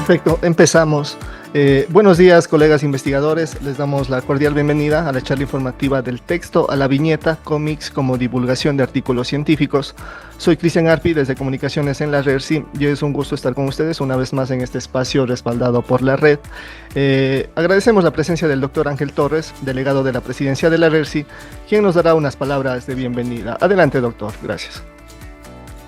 Perfecto, empezamos. Buenos días, colegas investigadores. Les damos la cordial bienvenida a la charla informativa del texto a la viñeta, cómics como divulgación de artículos científicos. Soy Cristian Arpi desde Comunicaciones en la RERSI y es un gusto estar con ustedes una vez más en este espacio respaldado por la red. Agradecemos la presencia del doctor Ángel Torres, delegado de la presidencia de la RERSI, quien nos dará unas palabras de bienvenida. Adelante, doctor. Gracias.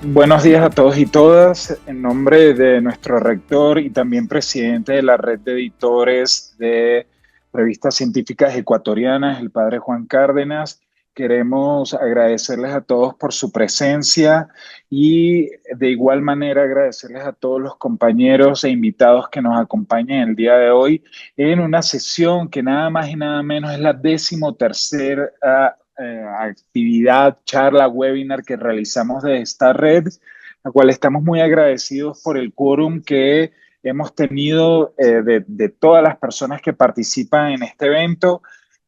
Buenos días a todos y todas. En nombre de nuestro rector y también presidente de la red de editores de revistas científicas ecuatorianas, el padre Juan Cárdenas, queremos agradecerles a todos por su presencia y de igual manera agradecerles a todos los compañeros e invitados que nos acompañan el día de hoy en una sesión que nada más y nada menos es la 13ª actividad, charla, webinar que realizamos de esta red, la cual estamos muy agradecidos por el quórum que hemos tenido de todas las personas que participan en este evento.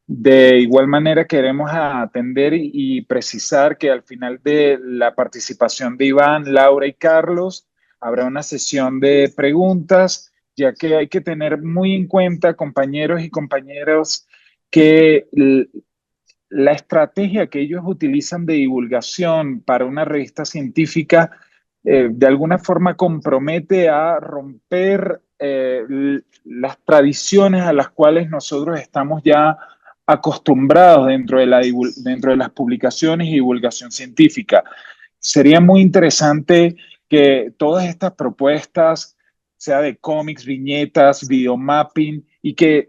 De igual manera queremos atender y precisar que al final de la participación de Iván, Laura y Carlos habrá una sesión de preguntas, ya que hay que tener muy en cuenta, compañeros y compañeras, que la estrategia que ellos utilizan de divulgación para una revista científica de alguna forma compromete a romper las tradiciones a las cuales nosotros estamos ya acostumbrados dentro de las publicaciones y divulgación científica. Sería muy interesante que todas estas propuestas, sea de cómics, viñetas, videomapping, y que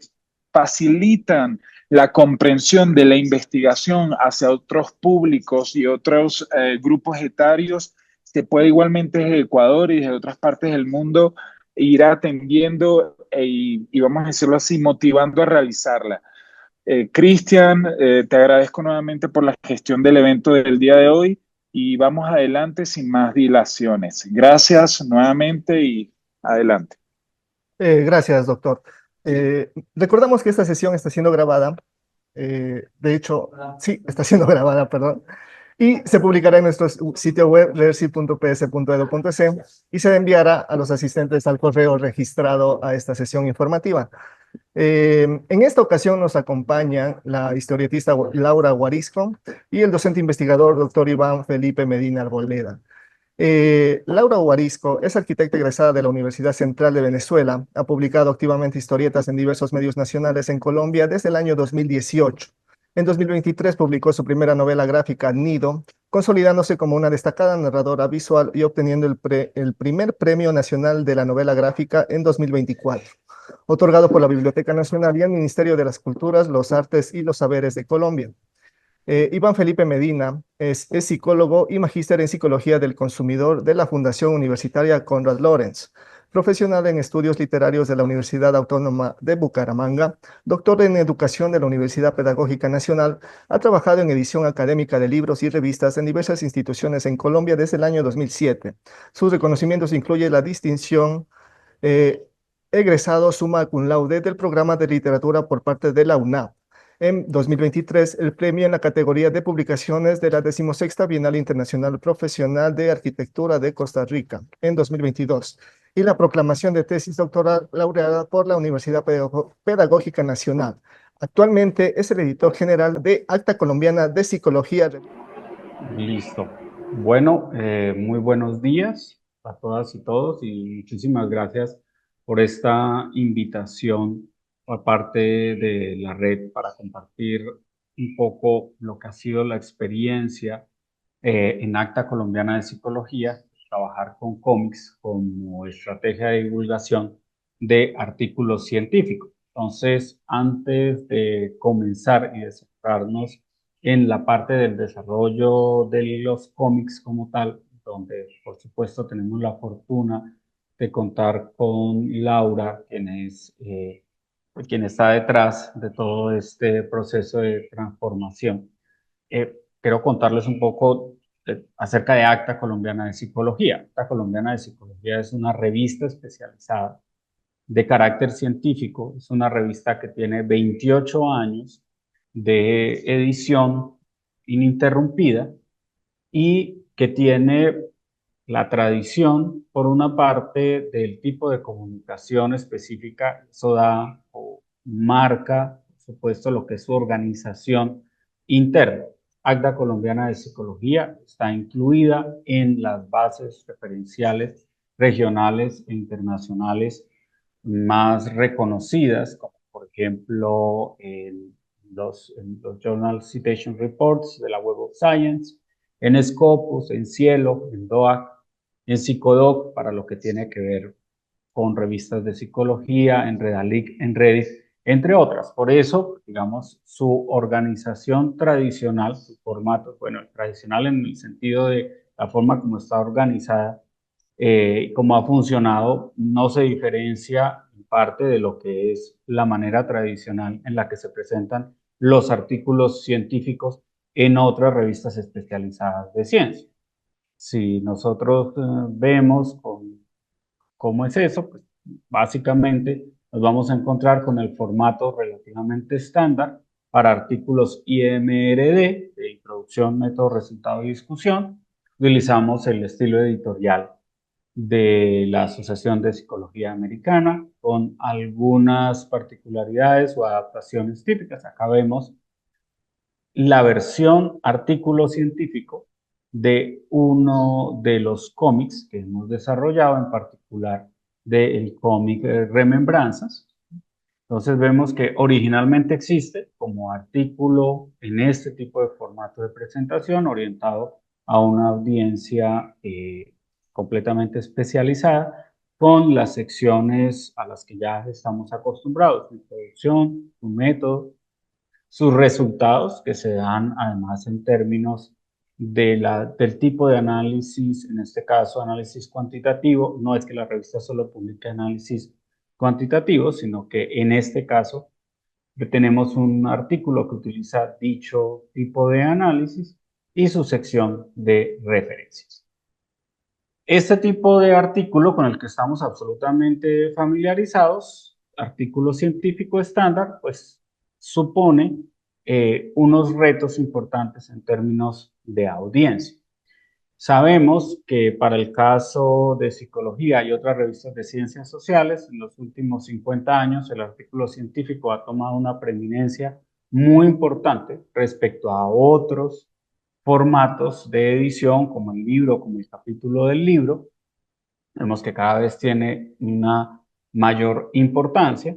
facilitan la comprensión de la investigación hacia otros públicos y otros grupos etarios, se puede igualmente desde Ecuador y desde otras partes del mundo ir atendiendo y vamos a decirlo así, motivando a realizarla. Cristian, te agradezco nuevamente por la gestión del evento del día de hoy y vamos adelante sin más dilaciones. Gracias nuevamente y adelante. Gracias, doctor. Recordamos que esta sesión está siendo grabada. De hecho, sí, está siendo grabada, perdón. Y se publicará en nuestro sitio web rersi.ps.edu.es y se enviará a los asistentes al correo registrado a esta sesión informativa. En esta ocasión nos acompañan la historietista Laura Guarisco y el docente investigador doctor Iván Felipe Medina Arboleda. Laura Guarisco es arquitecta egresada de la Universidad Central de Venezuela. Ha publicado activamente historietas en diversos medios nacionales en Colombia desde el año 2018. En 2023 publicó su primera novela gráfica, Nido, consolidándose como una destacada narradora visual y obteniendo el primer Premio Nacional de la Novela Gráfica en 2024, otorgado por la Biblioteca Nacional y el Ministerio de las Culturas, los Artes y los Saberes de Colombia. Iván Felipe Medina es psicólogo y magíster en Psicología del Consumidor de la Fundación Universitaria Konrad Lorenz, profesional en estudios literarios de la Universidad Autónoma de Bucaramanga, doctor en Educación de la Universidad Pedagógica Nacional, ha trabajado en edición académica de libros y revistas en diversas instituciones en Colombia desde el año 2007. Sus reconocimientos incluyen la distinción egresado summa cum laude del programa de literatura por parte de la UNAP. En 2023, el premio en la categoría de publicaciones de la 16ª Bienal Internacional Profesional de Arquitectura de Costa Rica en 2022 y la proclamación de tesis doctoral laureada por la Universidad Pedagógica Nacional. Actualmente es el editor general de Acta Colombiana de Psicología. Listo. Bueno, muy buenos días a todas y todos y muchísimas gracias por esta invitación por parte de la red para compartir un poco lo que ha sido la experiencia en Acta Colombiana de Psicología, trabajar con cómics como estrategia de divulgación de artículos científicos. Entonces, antes de comenzar y de centrarnos en la parte del desarrollo de los cómics como tal, donde por supuesto tenemos la fortuna de contar con Laura, quien está detrás de todo este proceso de transformación. Quiero contarles un poco acerca de Acta Colombiana de Psicología. Acta Colombiana de Psicología es una revista especializada de carácter científico, es una revista que tiene 28 años de edición ininterrumpida y que tiene la tradición, por una parte, del tipo de comunicación específica, eso da o marca, por supuesto, lo que es su organización interna. ACDA Colombiana de Psicología está incluida en las bases referenciales regionales e internacionales más reconocidas, como por ejemplo en los Journal Citation Reports de la Web of Science, en Scopus, en Cielo, en DOAC, en Psicodoc, para lo que tiene que ver con revistas de psicología, en Redalic, en Redis, entre otras. Por eso, digamos, su organización tradicional, su formato, bueno, tradicional en el sentido de la forma como está organizada, cómo ha funcionado, no se diferencia en parte de lo que es la manera tradicional en la que se presentan los artículos científicos en otras revistas especializadas de ciencia. Si nosotros vemos cómo es eso, pues básicamente nos vamos a encontrar con el formato relativamente estándar para artículos IMRD, de introducción, método, resultado y discusión. Utilizamos el estilo editorial de la Asociación de Psicología Americana, con algunas particularidades o adaptaciones típicas. Acá vemos la versión artículo científico de uno de los cómics que hemos desarrollado, en particular del cómic Remembranzas. Entonces vemos que originalmente existe como artículo en este tipo de formato de presentación orientado a una audiencia completamente especializada, con las secciones a las que ya estamos acostumbrados: introducción, un método, sus resultados, que se dan además en términos del tipo de análisis, en este caso análisis cuantitativo. No es que la revista solo publique análisis cuantitativo, sino que en este caso tenemos un artículo que utiliza dicho tipo de análisis y su sección de referencias. Este tipo de artículo con el que estamos absolutamente familiarizados, artículo científico estándar, pues supone unos retos importantes en términos de audiencia. Sabemos que para el caso de psicología y otras revistas de ciencias sociales, en los últimos 50 años el artículo científico ha tomado una preeminencia muy importante respecto a otros formatos de edición, como el libro, como el capítulo del libro. Vemos que cada vez tiene una mayor importancia.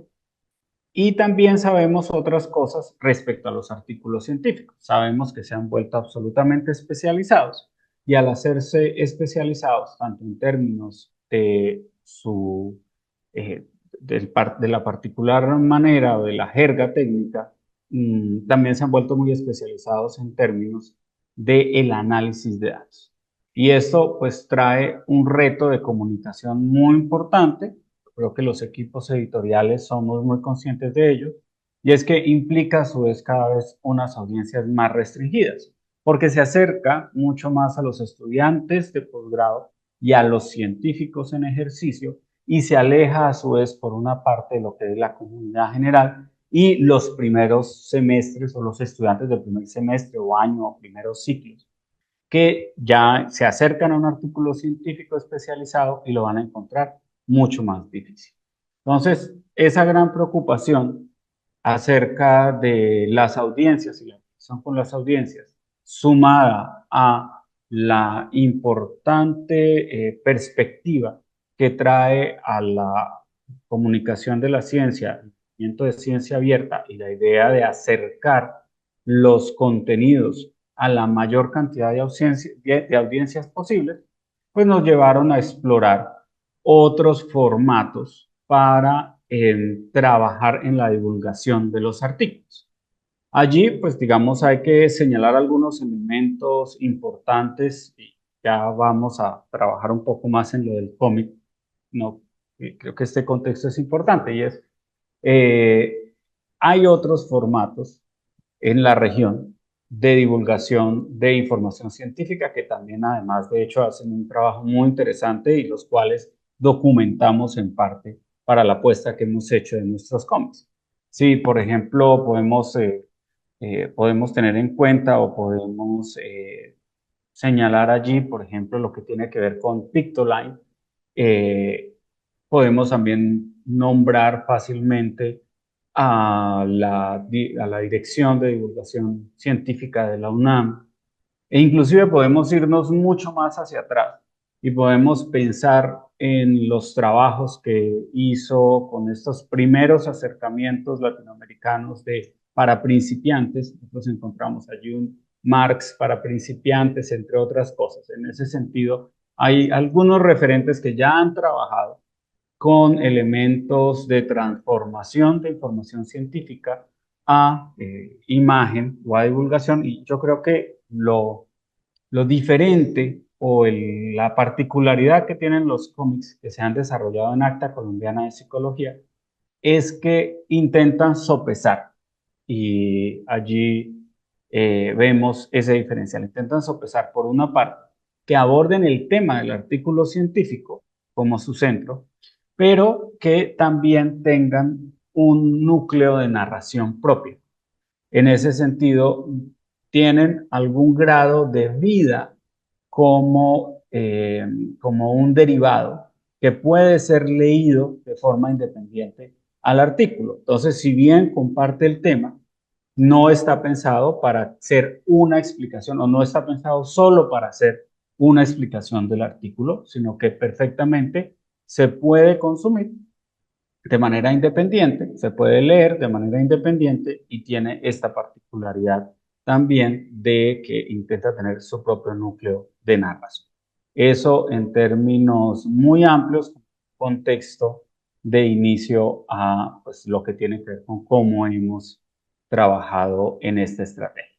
Y también sabemos otras cosas respecto a los artículos científicos. Sabemos que se han vuelto absolutamente especializados, y al hacerse especializados, tanto en términos de de la particular manera o de la jerga técnica, también se han vuelto muy especializados en términos del análisis de datos. Y esto pues trae un reto de comunicación muy importante. Creo que los equipos editoriales somos muy conscientes de ello, y es que implica a su vez cada vez unas audiencias más restringidas, porque se acerca mucho más a los estudiantes de posgrado y a los científicos en ejercicio, y se aleja a su vez por una parte de lo que es la comunidad general y los primeros semestres, o los estudiantes del primer semestre o año o primeros ciclos, que ya se acercan a un artículo científico especializado y lo van a encontrar mucho más difícil. Entonces, esa gran preocupación acerca de las audiencias y la relación con las audiencias, sumada a la importante perspectiva que trae a la comunicación de la ciencia, el movimiento de ciencia abierta, y la idea de acercar los contenidos a la mayor cantidad de audiencias posibles, pues nos llevaron a explorar otros formatos para trabajar en la divulgación de los artículos. Allí, pues digamos, hay que señalar algunos elementos importantes, y ya vamos a trabajar un poco más en lo del cómic. No, creo que este contexto es importante, y es, eh, hay otros formatos en la región de divulgación de información científica que también, además, de hecho, hacen un trabajo muy interesante, y los cuales documentamos en parte para la apuesta que hemos hecho de nuestros cómics. Sí, por ejemplo, podemos tener en cuenta, o podemos señalar allí, por ejemplo, lo que tiene que ver con Pictoline. Podemos también nombrar fácilmente a la Dirección de Divulgación Científica de la UNAM, e inclusive podemos irnos mucho más hacia atrás y podemos pensar en los trabajos que hizo con estos primeros acercamientos latinoamericanos para principiantes. Nosotros encontramos allí un Marx para principiantes, entre otras cosas. En ese sentido, hay algunos referentes que ya han trabajado con elementos de transformación de información científica a imagen o a divulgación. Y yo creo que lo diferente o la particularidad que tienen los cómics que se han desarrollado en Acta Colombiana de Psicología es que intentan sopesar, y allí vemos ese diferencial. Intentan sopesar, por una parte, que aborden el tema del artículo científico como su centro, pero que también tengan un núcleo de narración propio. En ese sentido, tienen algún grado de vida como un derivado que puede ser leído de forma independiente al artículo. Entonces, si bien comparte el tema, no está pensado para ser una explicación, o no está pensado solo para hacer una explicación del artículo, sino que perfectamente se puede consumir de manera independiente, se puede leer de manera independiente, y tiene esta particularidad también de que intenta tener su propio núcleo de narración. Eso en términos muy amplios, contexto de inicio a pues, lo que tiene que ver con cómo hemos trabajado en esta estrategia.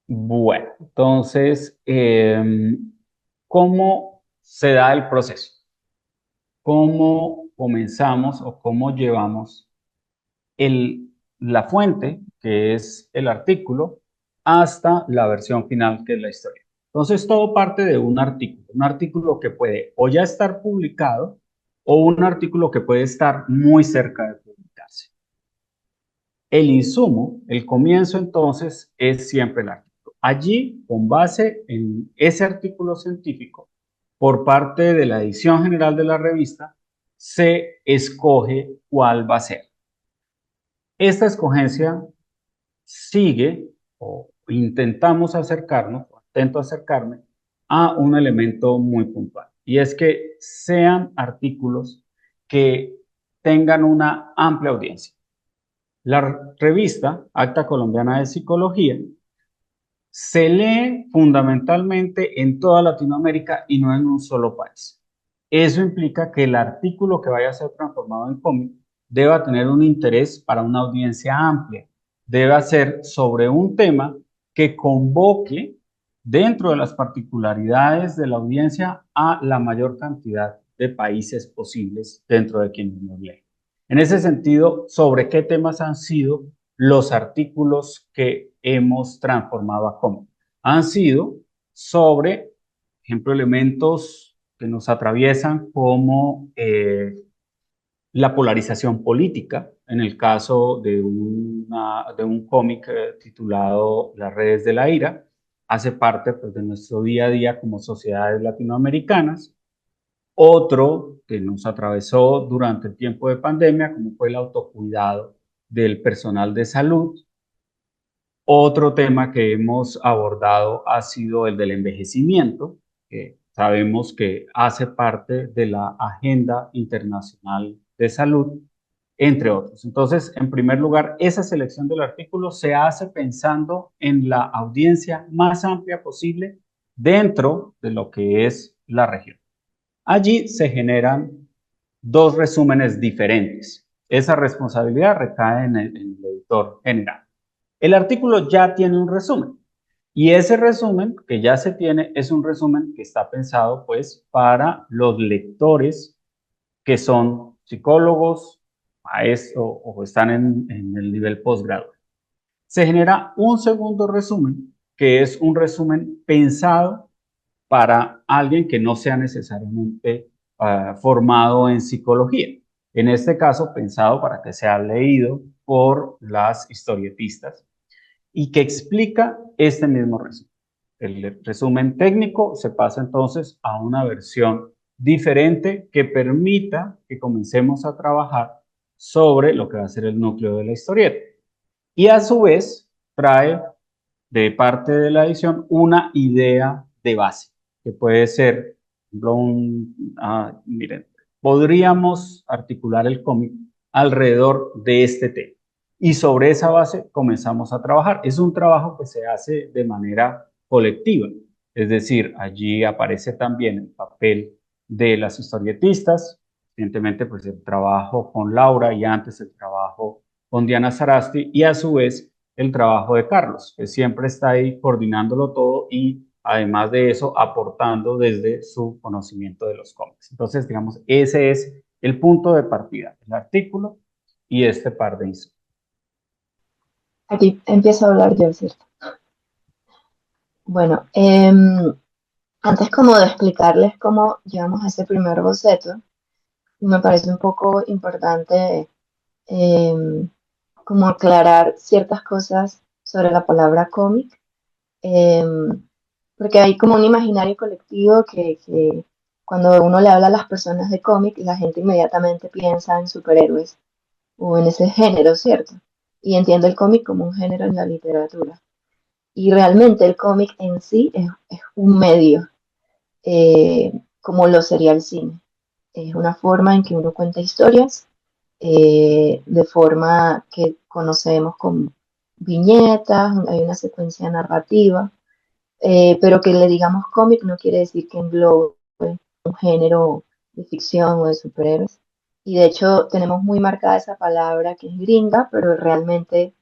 Bueno, entonces, ¿cómo se da el proceso? ¿Cómo comenzamos o cómo llevamos la fuente, que es el artículo, hasta la versión final, que es la historia? Entonces, todo parte de un artículo que puede o ya estar publicado o un artículo que puede estar muy cerca de publicarse. El insumo, el comienzo, entonces, es siempre el artículo. Allí, con base en ese artículo científico, por parte de la edición general de la revista, se escoge cuál va a ser. Esta escogencia sigue, o intentamos acercarnos, o intento acercarme a un elemento muy puntual, y es que sean artículos que tengan una amplia audiencia. La revista Acta Colombiana de Psicología se lee fundamentalmente en toda Latinoamérica y no en un solo país. Eso implica que el artículo que vaya a ser transformado en cómic deba tener un interés para una audiencia amplia. Debe ser sobre un tema que convoque, dentro de las particularidades de la audiencia, a la mayor cantidad de países posibles dentro de quienes nos leen. En ese sentido, ¿sobre qué temas han sido los artículos que hemos transformado a cómic? Han sido sobre, por ejemplo, elementos que nos atraviesan como la polarización política, en el caso de un cómic titulado Las redes de la ira. Hace parte pues, de nuestro día a día como sociedades latinoamericanas. Otro que nos atravesó durante el tiempo de pandemia, como fue el autocuidado del personal de salud. Otro tema que hemos abordado ha sido el del envejecimiento, que sabemos que hace parte de la Agenda Internacional de Salud, entre otros. Entonces, en primer lugar, esa selección del artículo se hace pensando en la audiencia más amplia posible dentro de lo que es la región. Allí se generan dos resúmenes diferentes. Esa responsabilidad recae en el editor general. El artículo ya tiene un resumen, y ese resumen que ya se tiene es un resumen que está pensado pues para los lectores que son psicólogos, maestros o están en el nivel posgrado. Se genera un segundo resumen, que es un resumen pensado para alguien que no sea necesariamente formado en psicología. En este caso, pensado para que sea leído por las historietistas y que explica este mismo resumen. el resumen técnico se pasa entonces a una versión diferente que permita que comencemos a trabajar sobre lo que va a ser el núcleo de la historieta. Y a su vez trae de parte de la edición una idea de base, que puede ser, por ejemplo, miren, podríamos articular el cómic alrededor de este tema. Y sobre esa base comenzamos a trabajar. Es un trabajo que se hace de manera colectiva, es decir, allí aparece también el papel de las historietistas, evidentemente pues el trabajo con Laura y antes el trabajo con Diana Sarasti y a su vez el trabajo de Carlos, que siempre está ahí coordinándolo todo y además de eso aportando desde su conocimiento de los cómics. Entonces, digamos, ese es el punto de partida, el artículo y este par de insumos. Aquí empiezo a hablar yo, ¿cierto? Bueno, antes como de explicarles cómo llegamos a ese primer boceto, me parece un poco importante como aclarar ciertas cosas sobre la palabra cómic, porque hay como un imaginario colectivo que cuando uno le habla a las personas de cómic, la gente inmediatamente piensa en superhéroes o en ese género, ¿cierto? Y entiende el cómic como un género en la literatura. Y realmente el cómic en sí es un medio, como lo sería el cine. Es una forma en que uno cuenta historias de forma que conocemos como viñetas, hay una secuencia narrativa, pero que le digamos cómic no quiere decir que englobe un género de ficción o de superhéroes. Y de hecho tenemos muy marcada esa palabra que es gringa, pero realmente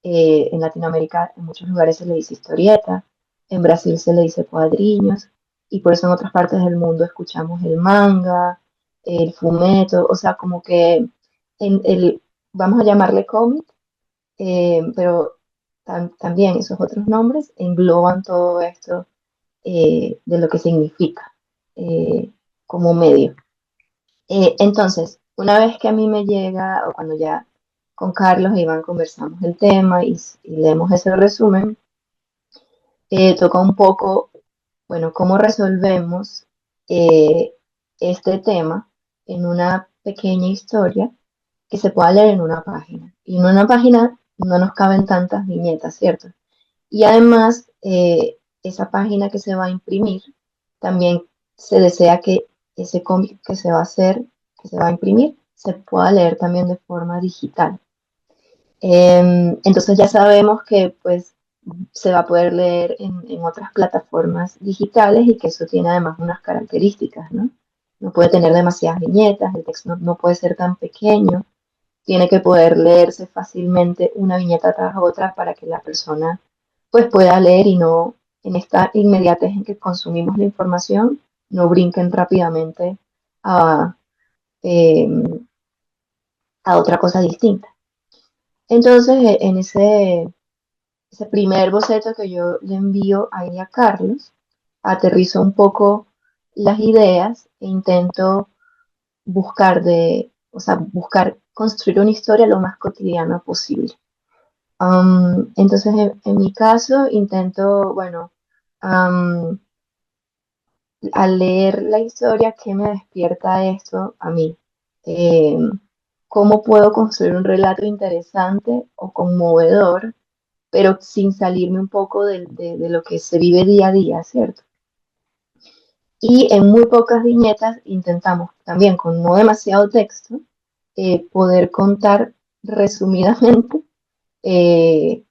en Latinoamérica en muchos lugares se le dice historieta, en Brasil se le dice cuadriños, y por eso en otras partes del mundo escuchamos el manga, el fumeto, o sea, como que en el, vamos a llamarle cómic, pero también esos otros nombres engloban todo esto de lo que significa como medio. Entonces, una vez que a mí me llega, o cuando ya con Carlos e Iván conversamos el tema y leemos ese resumen, toca un poco, bueno, cómo resolvemos eh, este tema en una pequeña historia que se pueda leer en una página. Y en una página no nos caben tantas viñetas, ¿cierto? Y además, esa página que se va a imprimir, también se desea que ese cómic que se va a hacer, que se va a imprimir, se pueda leer también de forma digital. Entonces ya sabemos que pues se va a poder leer en otras plataformas digitales y que eso tiene además unas características, ¿no? No puede tener demasiadas viñetas, el texto no puede ser tan pequeño, tiene que poder leerse fácilmente una viñeta tras otra para que la persona pues pueda leer y no en esta inmediatez en que consumimos la información, no brinquen rápidamente a, eh, a otra cosa distinta. Entonces, en ese primer boceto que yo le envío ahí a Carlos, aterrizo un poco las ideas e intento buscar construir una historia lo más cotidiana posible. Entonces, en mi caso, intento, bueno, um, al leer la historia, ¿qué me despierta esto a mí? Eh, ¿Cómo puedo construir un relato interesante o conmovedor, pero sin salirme un poco de lo que se vive día a día, ¿cierto? Y en muy pocas viñetas intentamos también con no demasiado texto poder contar resumidamente eh,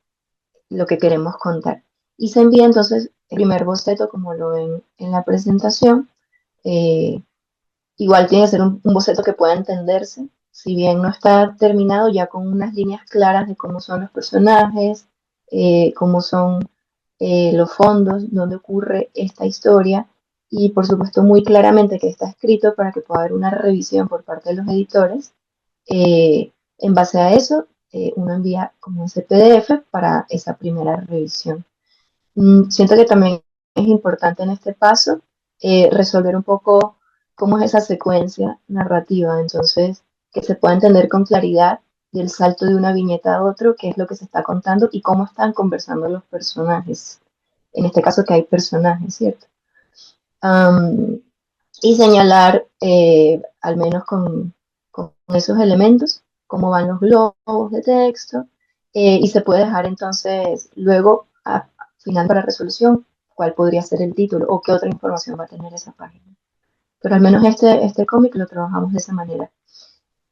lo que queremos contar. Y se envía entonces el primer boceto como lo ven en la presentación. Eh, Igual tiene que ser un boceto que pueda entenderse, si bien no está terminado ya con unas líneas claras de cómo son los personajes, cómo son los fondos, dónde ocurre esta historia y por supuesto muy claramente que está escrito para que pueda haber una revisión por parte de los editores. En base a eso, uno envía como ese PDF para esa primera revisión. Siento que también es importante en este paso resolver un poco cómo es esa secuencia narrativa, entonces que se pueda entender con claridad del salto de una viñeta a otro, qué es lo que se está contando y cómo están conversando los personajes. en este caso que hay personajes, ¿cierto? Am, y señalar, al menos con esos elementos, cómo van los globos de texto, y se puede dejar entonces luego, a final para resolución, cuál podría ser el título o qué otra información va a tener esa página. Pero al menos este cómic lo trabajamos de esa manera.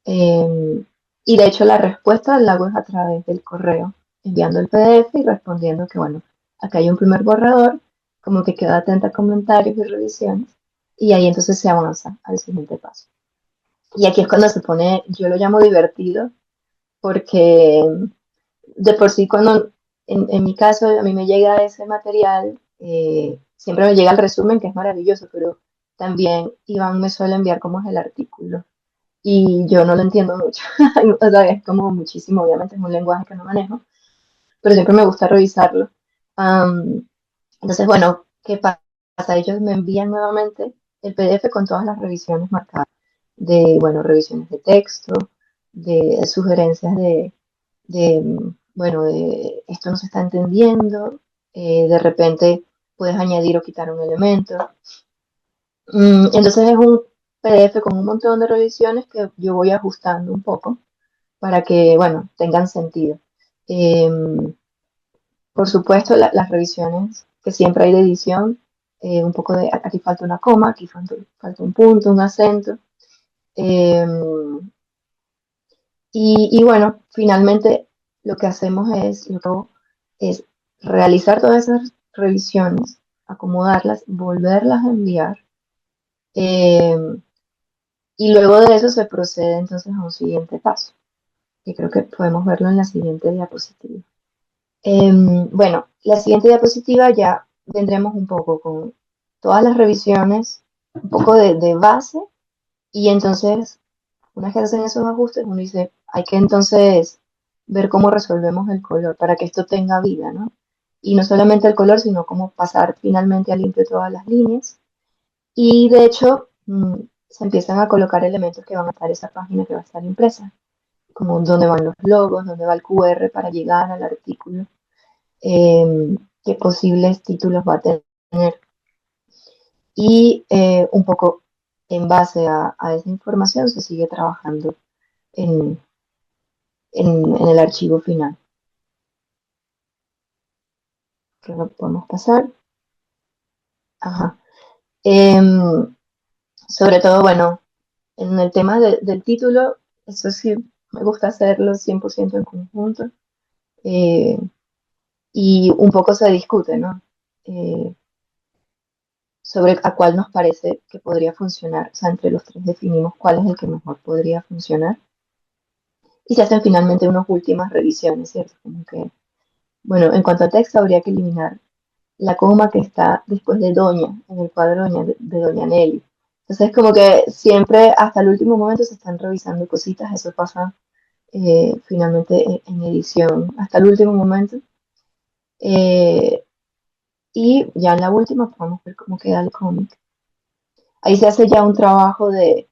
Eh, y de hecho la respuesta la hago es a través del correo, enviando el PDF y respondiendo que, bueno, acá hay un primer borrador, como que queda atenta a comentarios y revisiones, y ahí entonces se avanza al siguiente paso. Y aquí es cuando se pone, yo lo llamo divertido, porque de por sí cuando, en mi caso, a mí me llega ese material, siempre me llega el resumen, que es maravilloso, pero también Iván me suele enviar cómo es el artículo y yo no lo entiendo mucho. O sea, es como muchísimo, obviamente es un lenguaje que no manejo, pero siempre me gusta revisarlo. Am, entonces, bueno, ¿qué pasa? Ellos me envían nuevamente el PDF con todas las revisiones marcadas, de, bueno, revisiones de texto, de sugerencias bueno, de esto no se está entendiendo, de repente puedes añadir o quitar un elemento. Entonces es un PDF con un montón de revisiones que yo voy ajustando un poco para que, bueno, tengan sentido. Em, por supuesto, las revisiones que siempre hay de edición, un poco de aquí falta una coma, aquí falta un punto, un acento. em, y bueno, finalmente lo que hacemos es realizar todas esas revisiones, acomodarlas, volverlas a enviar. em, y luego de eso se procede entonces a un siguiente paso, que creo que podemos verlo en la siguiente diapositiva. Bueno, la siguiente diapositiva ya vendremos un poco con todas las revisiones, un poco de base, y entonces, una vez que se hacen esos ajustes, uno dice, hay que entonces ver cómo resolvemos el color para que esto tenga vida, ¿no? Y no solamente el color, sino cómo pasar finalmente a limpio todas las líneas. Y de hecho, se empiezan a colocar elementos que van a estar en esa página que va a estar impresa, como dónde van los logos, dónde va el QR para llegar al artículo, qué posibles títulos va a tener. Y un poco en base a esa información se sigue trabajando en, en el archivo final. Que lo podemos pasar. Ajá. Em, sobre todo, bueno, en el tema del título, eso sí me gusta hacerlo 100% en conjunto. eh, y un poco se discute, ¿no? Eh, sobre a cuál nos parece que podría funcionar. O sea, entre los tres definimos cuál es el que mejor podría funcionar. Y se hacen finalmente unas últimas revisiones, ¿cierto? Como que, bueno, en cuanto a texto, habría que eliminar la coma que está después de Doña, en el cuadro de Doña Nelly. Entonces, como que siempre, hasta el último momento, se están revisando cositas. Eso pasa finalmente en edición, hasta el último momento. Eh, y ya en la última podemos ver cómo queda el cómic. Ahí se hace ya un trabajo se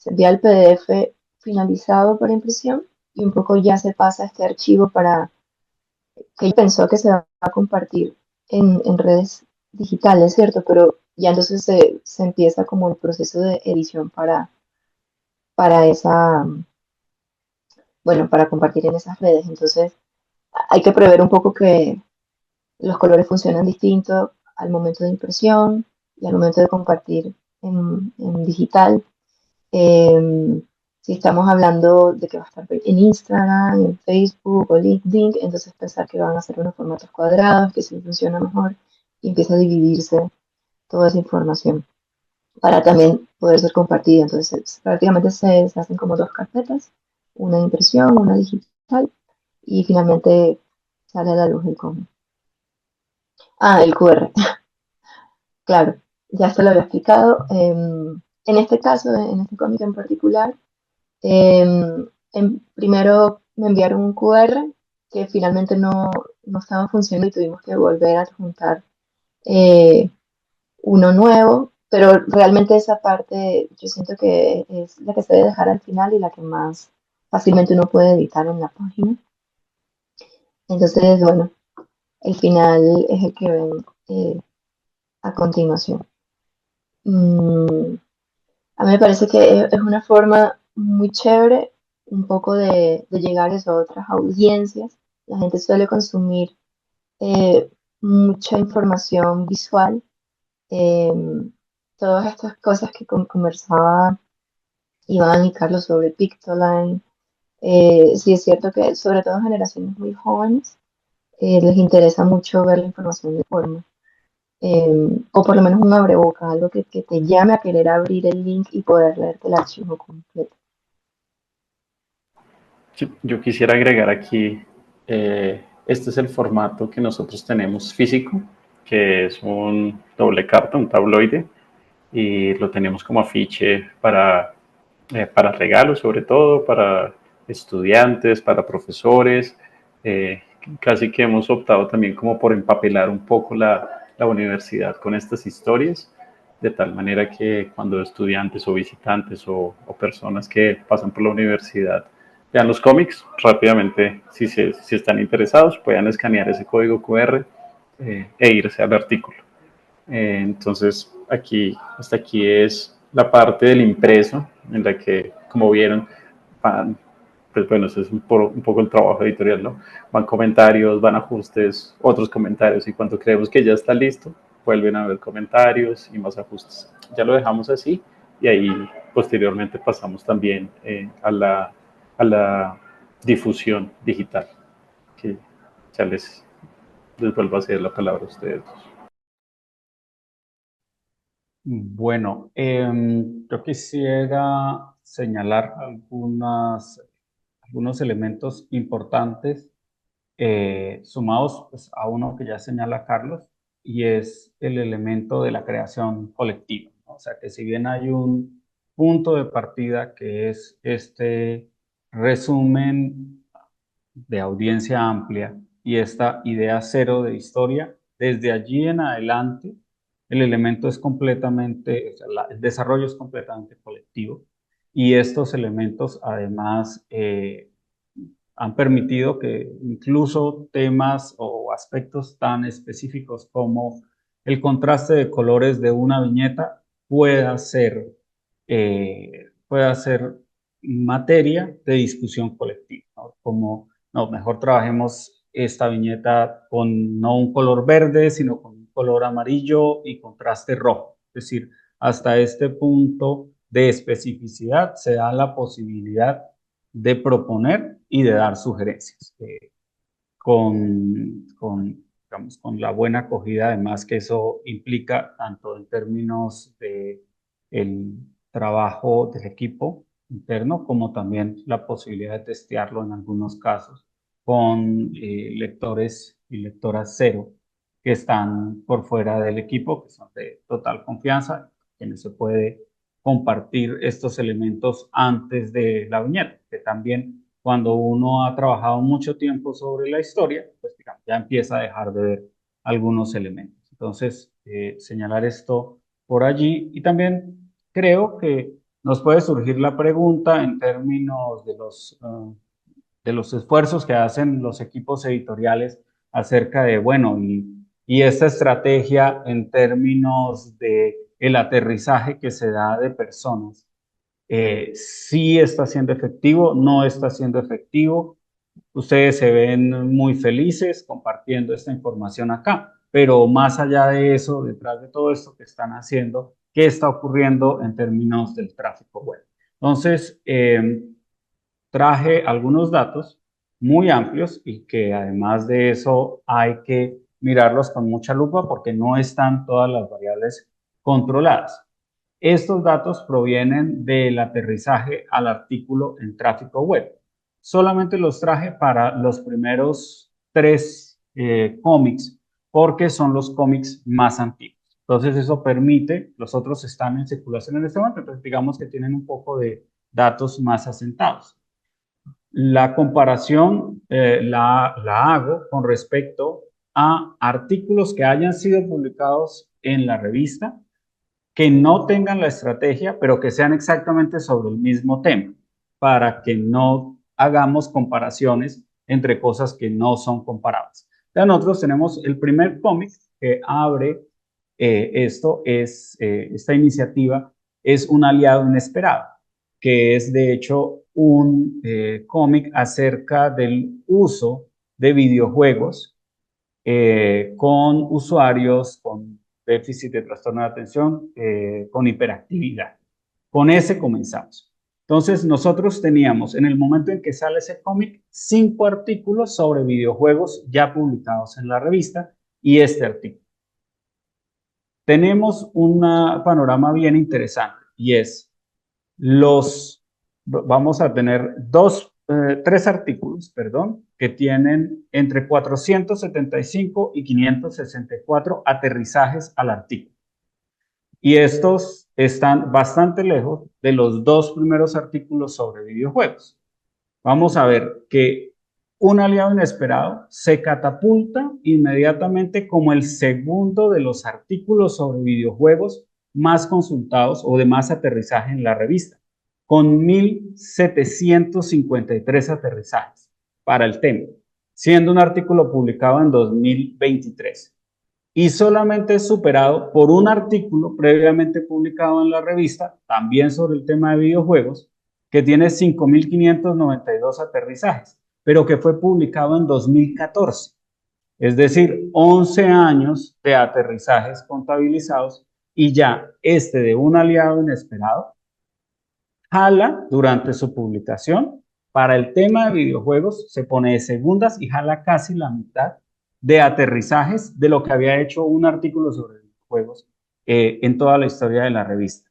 envía el PDF finalizado para impresión y un poco ya se pasa a este archivo que pensó que se va a compartir en redes digitales, ¿cierto? Pero ya entonces se empieza como el proceso de edición para esa, bueno, para compartir en esas redes. Entonces hay que prever un poco que los colores funcionan distinto al momento de impresión y al momento de compartir en digital. Eh, si estamos hablando de que va a estar en Instagram, en Facebook o LinkedIn, entonces pensar que van a ser unos formatos cuadrados, que sí funciona mejor y empieza a dividirse toda esa información para también poder ser compartida. Entonces, prácticamente se hacen como dos carpetas, una de impresión, una digital, y finalmente sale a la luz el cómic. Ah, el QR. Claro, ya se lo había explicado. En este caso, en este cómic en particular, primero me enviaron un QR que finalmente no estaba funcionando y tuvimos que volver a adjuntar eh, uno nuevo, pero realmente esa parte yo siento que es la que se debe dejar al final y la que más fácilmente uno puede editar en la página. Entonces, bueno, el final es el que ven eh, a continuación. Mm, a mí me parece que es una forma muy chévere, un poco de llegar a esas otras audiencias. La gente suele consumir mucha información visual. em, Todas estas cosas que conversaba Iván y Carlos sobre Pictoline. Sí es cierto que sobre todo generaciones muy jóvenes les interesa mucho ver la información de forma, o por lo menos un abreboca, algo que te llame a querer abrir el link y poder leerte el archivo completo. Sí, yo quisiera agregar aquí, este es el formato que nosotros tenemos físico, que es un doble carta, un tabloide, y lo tenemos como afiche para regalos, sobre todo para estudiantes, para profesores. Casi que hemos optado también como por empapelar un poco la universidad con estas historias, de tal manera que cuando estudiantes o visitantes o personas que pasan por la universidad vean los cómics, rápidamente, si están interesados, puedan escanear ese código QR e irse al artículo. Entonces, hasta aquí es la parte del impreso, en la que, como vieron, van, pues bueno, eso es un poco el trabajo editorial, ¿no? Van comentarios, van ajustes, otros comentarios, y cuando creemos que ya está listo, vuelven a haber comentarios y más ajustes. Ya lo dejamos así, y ahí posteriormente pasamos también a la difusión digital, que ya les vuelvo a ceder la palabra a ustedes dos. Bueno, yo quisiera señalar algunos elementos importantes sumados pues, a uno que ya señala Carlos, y es el elemento de la creación colectiva, ¿no? O sea, que si bien hay un punto de partida que es este resumen de audiencia amplia y esta idea cero de historia, desde allí en adelante el elemento es completamente, o sea, el desarrollo es completamente colectivo, y estos elementos además han permitido que incluso temas o aspectos tan específicos como el contraste de colores de una viñeta pueda ser materia de discusión colectiva, ¿no? Como, no, mejor trabajemos esta viñeta con no un color verde, sino con un color amarillo y contraste rojo. Es decir, hasta este punto de especificidad se da la posibilidad de proponer y de dar sugerencias, digamos, con la buena acogida, además que eso implica tanto en términos de el trabajo del equipo interno, como también la posibilidad de testearlo en algunos casos con lectores y lectoras cero que están por fuera del equipo, que son de total confianza, quienes se puede compartir estos elementos antes de la viñeta, que también cuando uno ha trabajado mucho tiempo sobre la historia, pues digamos, ya empieza a dejar de ver algunos elementos. Entonces, señalar esto por allí, y también creo que nos puede surgir la pregunta en términos de los esfuerzos que hacen los equipos editoriales acerca de, bueno, y esta estrategia en términos de el aterrizaje que se da de personas, sí está siendo efectivo, no está siendo efectivo. Ustedes se ven muy felices compartiendo esta información acá, pero más allá de eso, detrás de todo esto que están haciendo, ¿qué está ocurriendo en términos del tráfico web? Entonces, traje algunos datos muy amplios y que además de eso hay que mirarlos con mucha lupa porque no están todas las variables controladas. Estos datos provienen del aterrizaje al artículo en tráfico web. Solamente los traje para los primeros tres cómics porque son los cómics más antiguos. Entonces eso permite, los otros están en circulación en este momento, entonces digamos que tienen un poco de datos más asentados. La comparación la hago con respecto a artículos que hayan sido publicados en la revista, que no tengan la estrategia, pero que sean exactamente sobre el mismo tema, para que no hagamos comparaciones entre cosas que no son comparables. Entonces nosotros tenemos el primer cómic, que abre esta iniciativa es Un aliado inesperado, que es de hecho un cómic acerca del uso de videojuegos con usuarios con déficit de trastorno de atención, con hiperactividad. Con ese comenzamos. Entonces, nosotros teníamos, en el momento en que sale ese cómic, 5 artículos sobre videojuegos ya publicados en la revista y este artículo. Tenemos un panorama bien interesante y es vamos a tener 3 artículos, perdón, que tienen entre 475 y 564 aterrizajes al artículo. Y estos están bastante lejos de los 2 primeros artículos sobre videojuegos. Vamos a ver que Un aliado inesperado se catapulta inmediatamente como el segundo de los artículos sobre videojuegos más consultados o de más aterrizaje en la revista, con 1.753 aterrizajes para el tema, siendo un artículo publicado en 2023. Y solamente es superado por un artículo previamente publicado en la revista, también sobre el tema de videojuegos, que tiene 5.592 aterrizajes, pero que fue publicado en 2014. Es decir, 11 años de aterrizajes contabilizados y ya este de Un aliado inesperado jala durante su publicación. Para el tema de videojuegos se pone de segundas y jala casi la mitad de aterrizajes de lo que había hecho un artículo sobre videojuegos en toda la historia de la revista.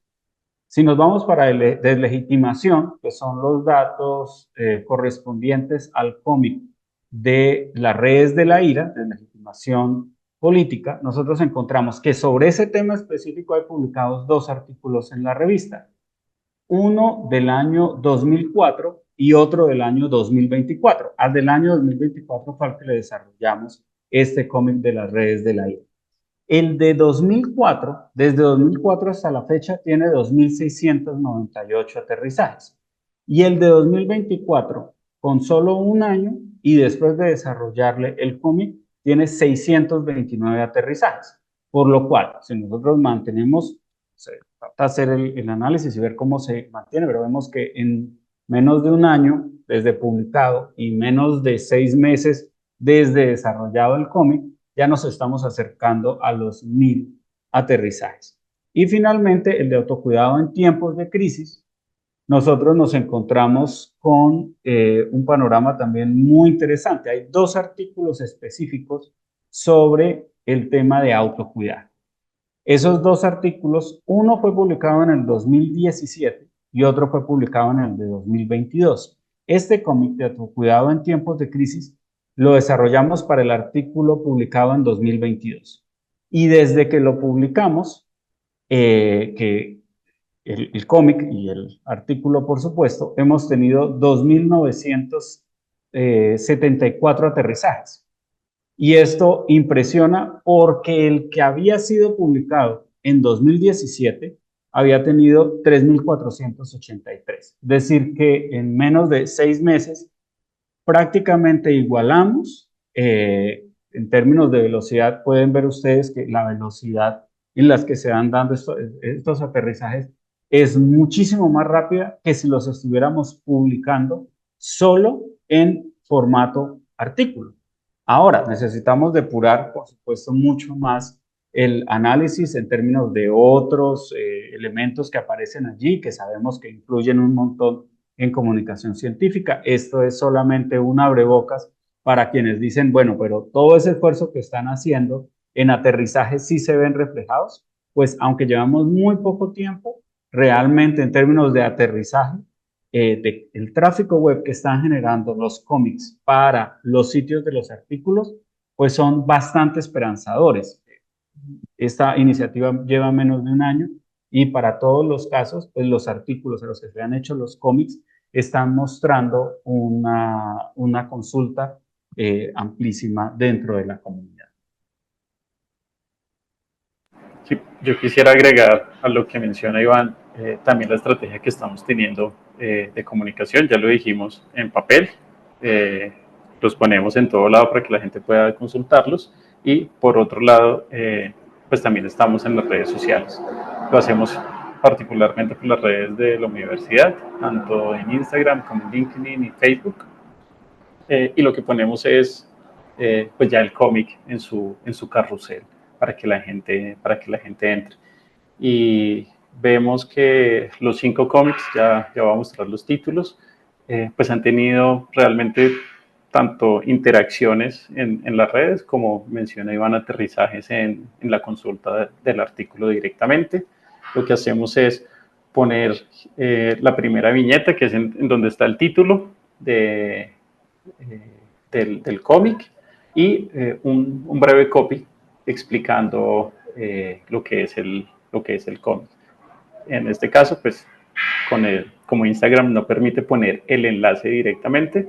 Si nos vamos para deslegitimación, que son los datos correspondientes al cómic de las redes de la ira, deslegitimación política, nosotros encontramos que sobre ese tema específico hay publicados 2 artículos en la revista. Uno del año 2004 y otro del año 2024. Al del año 2024 fue al que le desarrollamos este cómic de las redes de la ira. El de 2004, desde 2004 hasta la fecha, tiene 2.698 aterrizajes. Y el de 2024, con solo un año y después de desarrollarle el cómic, tiene 629 aterrizajes. Por lo cual, si nosotros mantenemos, se trata de hacer el análisis y ver cómo se mantiene, pero vemos que en menos de un año desde publicado y menos de 6 meses desde desarrollado el cómic, ya nos estamos acercando a los 1.000 aterrizajes. Y finalmente, el de autocuidado en tiempos de crisis, nosotros nos encontramos con un panorama también muy interesante. Hay 2 artículos específicos sobre el tema de autocuidado. Esos 2 artículos, uno fue publicado en el 2017 y otro fue publicado en el de 2022. Este cómic de autocuidado en tiempos de crisis lo desarrollamos para el artículo publicado en 2022. Y desde que lo publicamos, que el cómic y el artículo, por supuesto, hemos tenido 2.974 aterrizajes. Y esto impresiona porque el que había sido publicado en 2017 había tenido 3.483. Es decir, que en menos de 6 meses prácticamente igualamos. En términos de velocidad, pueden ver ustedes que la velocidad en las que se van dando estos aterrizajes es muchísimo más rápida que si los estuviéramos publicando solo en formato artículo. Ahora, necesitamos depurar, por supuesto, mucho más el análisis en términos de otros elementos que aparecen allí, que sabemos que influyen un montón en comunicación científica. Esto es solamente un abrebocas para quienes dicen, bueno, pero todo ese esfuerzo que están haciendo en aterrizaje sí se ven reflejados. Pues aunque llevamos muy poco tiempo, realmente en términos de aterrizaje, el tráfico web que están generando los cómics para los sitios de los artículos, pues son bastante esperanzadores. Esta iniciativa lleva menos de un año y para todos los casos, pues los artículos a los que se han hecho los cómics están mostrando una consulta amplísima dentro de la comunidad. Sí, yo quisiera agregar a lo que menciona Iván, también la estrategia que estamos teniendo de comunicación. Ya lo dijimos en papel, los ponemos en todo lado para que la gente pueda consultarlos, y por otro lado, pues también estamos en las redes sociales. Lo hacemos particularmente por las redes de la universidad, tanto en Instagram como en LinkedIn y Facebook. Y lo que ponemos es pues ya el cómic en su carrusel para que la gente entre. Y vemos que los 5 cómics, ya voy a mostrar los títulos, pues han tenido realmente tanto interacciones en las redes, como menciona Iván, aterrizajes en la consulta del artículo directamente. Lo que hacemos es poner la primera viñeta, que es en donde está el título del cómic, y un breve copy explicando lo que es el cómic. En este caso, pues, como Instagram no permite poner el enlace directamente,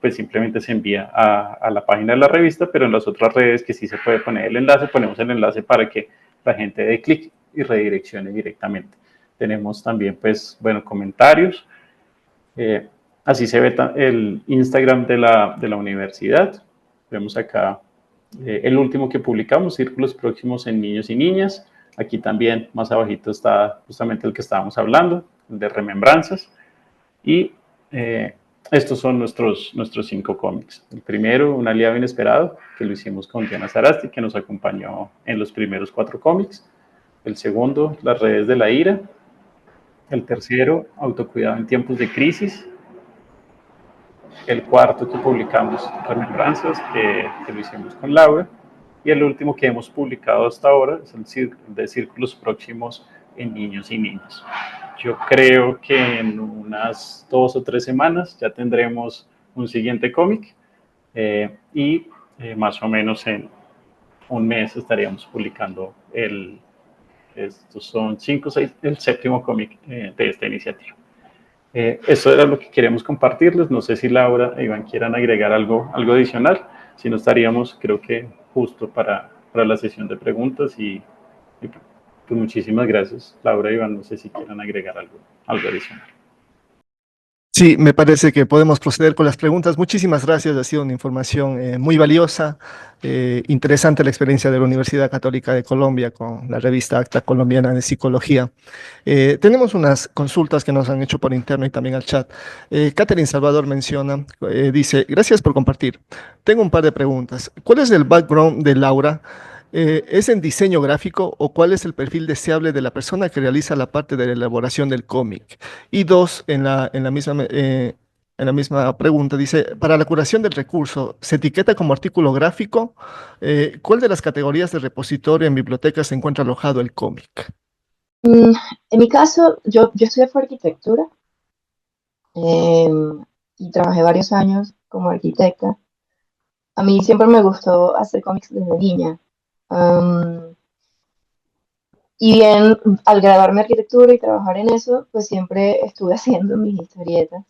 pues simplemente se envía a la página de la revista, pero en las otras redes que sí se puede poner el enlace, ponemos el enlace para que la gente dé clic y redireccione directamente. Tenemos también, pues, bueno, comentarios. Así se ve el Instagram de la universidad. Vemos acá el último que publicamos, Círculos Próximos en Niños y Niñas. Aquí también, más abajito, está justamente el que estábamos hablando, el de Remembranzas. Y estos son nuestros 5 cómics. El primero, Un aliado inesperado, que lo hicimos con Diana Sarasti, que nos acompañó en los primeros 4 cómics. El segundo, Las redes de la ira. El tercero, Autocuidado en tiempos de crisis. El cuarto que publicamos, Remembranzas, que lo hicimos con Laura. Y el último que hemos publicado hasta ahora es el de Círculos Próximos en Niños y Niñas. Yo creo que en unas 2 o 3 semanas ya tendremos un siguiente cómic y más o menos en un mes estaríamos publicando estos son 5 o 6, el 7º cómic de esta iniciativa. Eso era lo que queríamos compartirles. No sé si Laura e Iván quieran agregar algo adicional. Si no, estaríamos, creo que, justo para la sesión de preguntas. Y pues muchísimas gracias, Laura e Iván. No sé si quieran agregar algo adicional. Sí, me parece que podemos proceder con las preguntas. Muchísimas gracias, ha sido una información muy valiosa, interesante la experiencia de la Universidad Católica de Colombia con la revista Acta Colombiana de Psicología. Tenemos unas consultas que nos han hecho por interno y también al chat. Catherine Salvador menciona, dice, gracias por compartir. Tengo un par de preguntas. ¿Cuál es el background de Laura? ¿Es en diseño gráfico o cuál es el perfil deseable de la persona que realiza la parte de la elaboración del cómic? Y dos, en la misma pregunta, dice, para la curación del recurso, ¿se etiqueta como artículo gráfico? ¿Cuál de las categorías de repositorio en biblioteca se encuentra alojado el cómic? En mi caso, yo estudié fue arquitectura y trabajé varios años como arquitecta. A mí siempre me gustó hacer cómics desde niña. Y bien, al graduarme de arquitectura y trabajar en eso, pues siempre estuve haciendo mis historietas.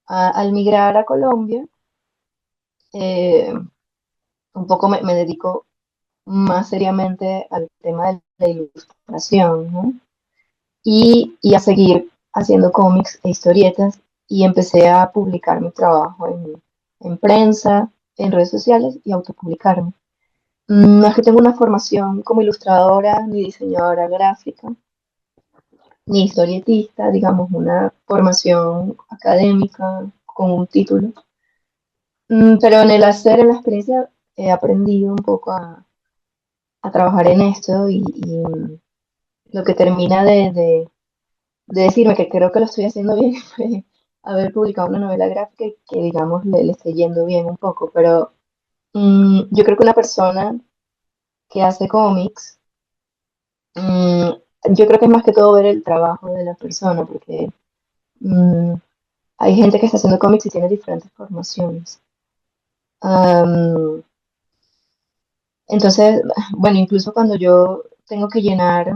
Al migrar a Colombia, eh, un poco me dedico más seriamente al tema de la ilustración, ¿no? Y a seguir haciendo cómics e historietas y empecé a publicar mi trabajo en prensa, en redes sociales y autopublicarme. No es que tenga una formación como ilustradora ni diseñadora gráfica, ni historietista, digamos, una formación académica con un título. Pero en el hacer, en la experiencia, he aprendido un poco a trabajar en esto y lo que termina de decirme que creo que lo estoy haciendo bien fue haber publicado una novela gráfica y que, digamos, le esté yendo bien un poco. Pero yo creo que una persona que hace cómics, mm, yo creo que es más que todo ver el trabajo de la persona, porque mm, hay gente que está haciendo cómics y tiene diferentes formaciones. Am, entonces, bueno, incluso cuando yo tengo que llenar,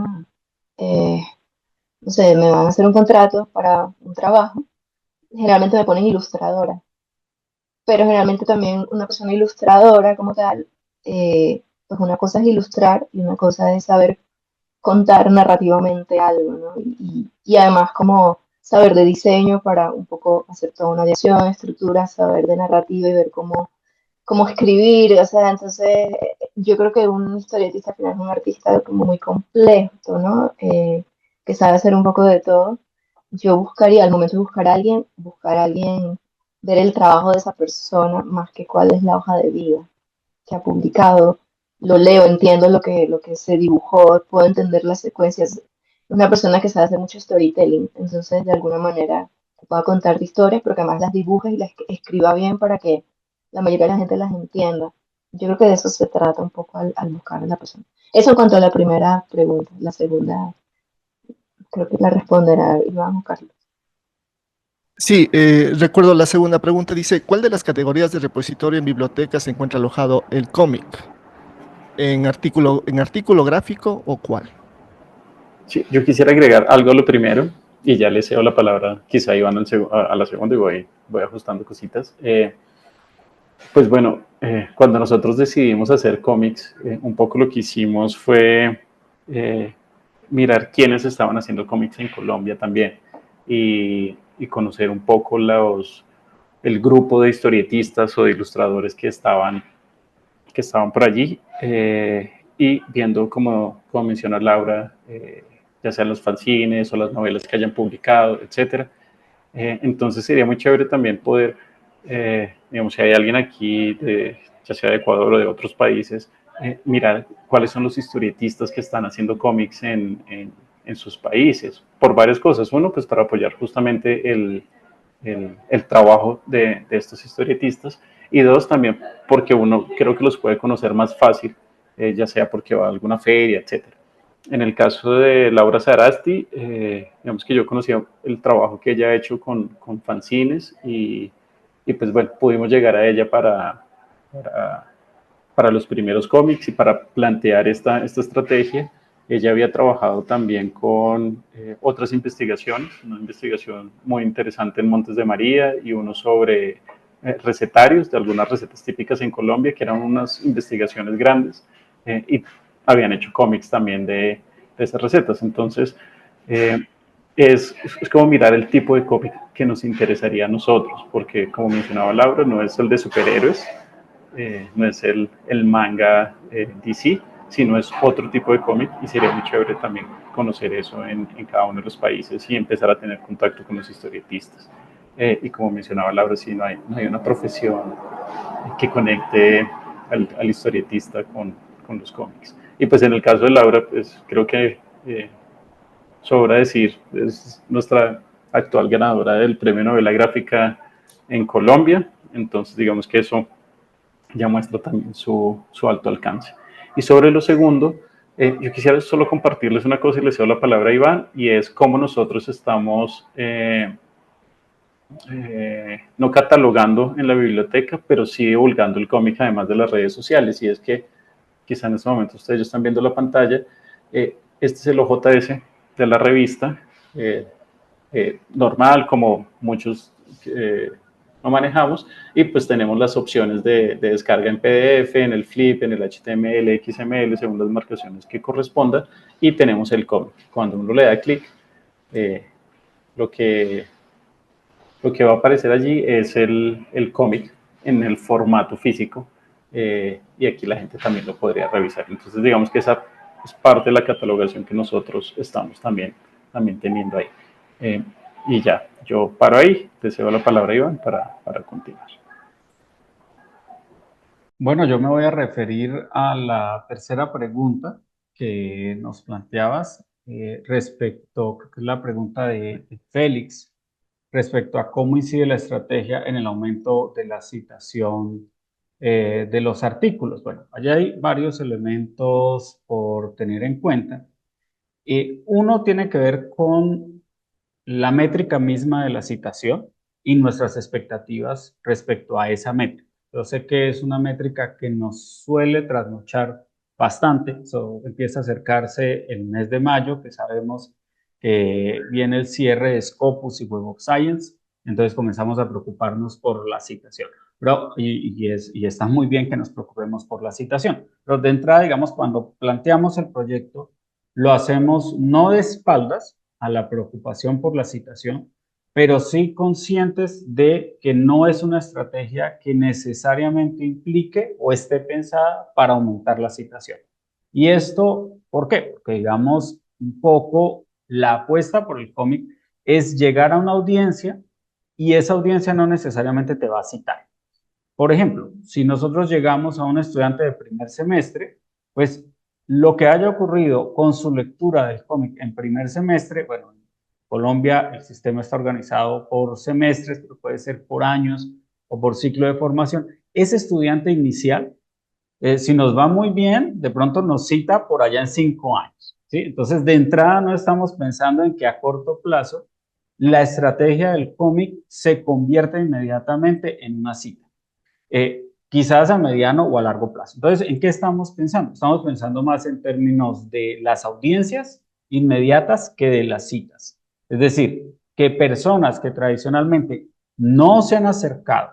eh, no sé, me van a hacer un contrato para un trabajo, generalmente me ponen ilustradora, pero generalmente también una persona ilustradora como tal, pues una cosa es ilustrar y una cosa es saber contar narrativamente algo, ¿no? Y además como saber de diseño para un poco hacer toda una dirección, estructura, saber de narrativa y ver cómo escribir, o sea, entonces yo creo que un historietista al final es un artista como muy completo, ¿no? Que sabe hacer un poco de todo. Yo buscaría, al momento de buscar a alguien, ver el trabajo de esa persona más que cuál es la hoja de vida que ha publicado. Lo leo, entiendo lo que se dibujó, puedo entender las secuencias. Es una persona que sabe hacer mucho storytelling, entonces de alguna manera que pueda contarte historias, pero que además las dibuje y las escriba bien para que la mayoría de la gente las entienda. Yo creo que de eso se trata un poco al buscar a la persona. Eso en cuanto a la primera pregunta. La segunda, creo que la responderá Iván o Carlos. Sí, recuerdo la segunda pregunta, dice, ¿cuál de las categorías de repositorio en biblioteca se encuentra alojado el cómic? En artículo gráfico o cuál? Sí, yo quisiera agregar algo a lo primero y ya le cedo la palabra quizá a Iván a la segunda y voy ajustando cositas. Pues bueno, cuando nosotros decidimos hacer cómics, un poco lo que hicimos fue eh, mirar quiénes estaban haciendo cómics en Colombia también y conocer un poco el grupo de historietistas o de ilustradores que estaban por allí y viendo, como menciona Laura, ya sean los fanzines o las novelas que hayan publicado, etcétera. Entonces sería muy chévere también poder, digamos, si hay alguien aquí, ya sea de Ecuador o de otros países, mirar cuáles son los historietistas que están haciendo cómics en sus países, por varias cosas. Uno, pues para apoyar justamente el trabajo de estos historietistas, y dos, también porque uno creo que los puede conocer más fácil, ya sea porque va a alguna feria, etcétera. En el caso de Laura Sarasti, digamos que yo conocía el trabajo que ella ha hecho con fanzines y pues bueno, pudimos llegar a ella para, para los primeros cómics y para plantear esta estrategia. Ella había trabajado también con otras investigaciones, una investigación muy interesante en Montes de María y uno sobre recetarios de algunas recetas típicas en Colombia, que eran unas investigaciones grandes y habían hecho cómics también de esas recetas. Entonces, eh, es como mirar el tipo de cómic que nos interesaría a nosotros, porque como mencionaba Laura, no es el de superhéroes, no es el manga DC, sino es otro tipo de cómic y sería muy chévere también conocer eso en cada uno de los países y empezar a tener contacto con los historietistas. Y como mencionaba Laura, sí, no hay una profesión que conecte al historietista con los cómics. Y pues en el caso de Laura, pues creo que sobra decir, es nuestra actual ganadora del Premio Novela Gráfica en Colombia, entonces digamos que eso ya muestra también su alto alcance. Y sobre lo segundo, yo quisiera solo compartirles una cosa y les cedo la palabra a Iván, y es cómo nosotros estamos no catalogando en la biblioteca, pero sí divulgando el cómic además de las redes sociales. Y es que quizá en este momento ustedes ya están viendo la pantalla, este es el OJS de la revista, normal, como muchos no manejamos, y pues tenemos las opciones de descarga en PDF, en el Flip, en el HTML, XML, según las marcaciones que correspondan, y tenemos el cómic. Cuando uno le da clic, eh, lo que lo que va a aparecer allí es el cómic en el formato físico y aquí la gente también lo podría revisar. Entonces, digamos que esa es parte de la catalogación que nosotros estamos también teniendo ahí. Eh, y ya, yo paro ahí, te cedo la palabra, Iván, para continuar. Bueno, yo me voy a referir a la tercera pregunta que nos planteabas respecto, creo que es la pregunta de Félix, respecto a cómo incide la estrategia en el aumento de la citación de los artículos. Bueno, allá hay varios elementos por tener en cuenta. Uno tiene que ver con la métrica misma de la citación y nuestras expectativas respecto a esa métrica. Yo sé que es una métrica que nos suele trasnochar bastante. Empieza a acercarse el mes de mayo, que sabemos que viene el cierre de Scopus y Web of Science, entonces comenzamos a preocuparnos por la citación. Y está muy bien que nos preocupemos por la citación. Pero de entrada, digamos, cuando planteamos el proyecto, lo hacemos no de espaldas a la preocupación por la citación, pero sí conscientes de que no es una estrategia que necesariamente implique o esté pensada para aumentar la citación. ¿Y esto por qué? Porque digamos un poco la apuesta por el cómic es llegar a una audiencia y esa audiencia no necesariamente te va a citar. Por ejemplo, si nosotros llegamos a un estudiante de primer semestre, pues lo que haya ocurrido con su lectura del cómic en primer semestre, bueno, en Colombia el sistema está organizado por semestres, pero puede ser por años o por ciclo de formación. Ese estudiante inicial, si nos va muy bien, de pronto nos cita por allá en 5 años, ¿sí? Entonces, de entrada no estamos pensando en que a corto plazo la estrategia del cómic se convierta inmediatamente en una cita. Quizás a mediano o a largo plazo. Entonces, ¿en qué estamos pensando? Estamos pensando más en términos de las audiencias inmediatas que de las citas. Es decir, que personas que tradicionalmente no se han acercado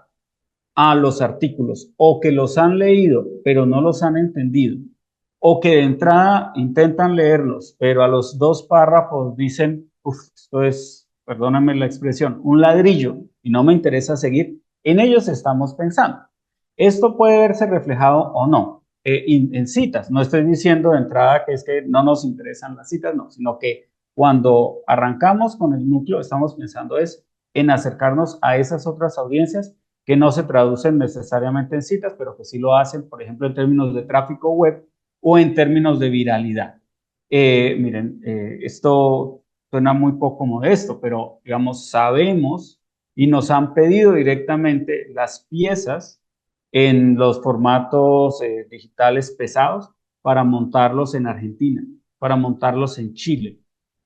a los artículos o que los han leído pero no los han entendido o que de entrada intentan leerlos pero a los 2 párrafos dicen, esto es, perdóname la expresión, un ladrillo y no me interesa seguir, en ellos estamos pensando. Esto puede verse reflejado o no en citas. No estoy diciendo de entrada que es que no nos interesan las citas, no, sino que cuando arrancamos con el núcleo estamos pensando es en acercarnos a esas otras audiencias que no se traducen necesariamente en citas, pero que sí lo hacen, por ejemplo, en términos de tráfico web o en términos de viralidad. Miren, esto suena muy poco modesto, pero digamos, sabemos y nos han pedido directamente las piezas en los formatos digitales pesados para montarlos en Argentina, para montarlos en Chile,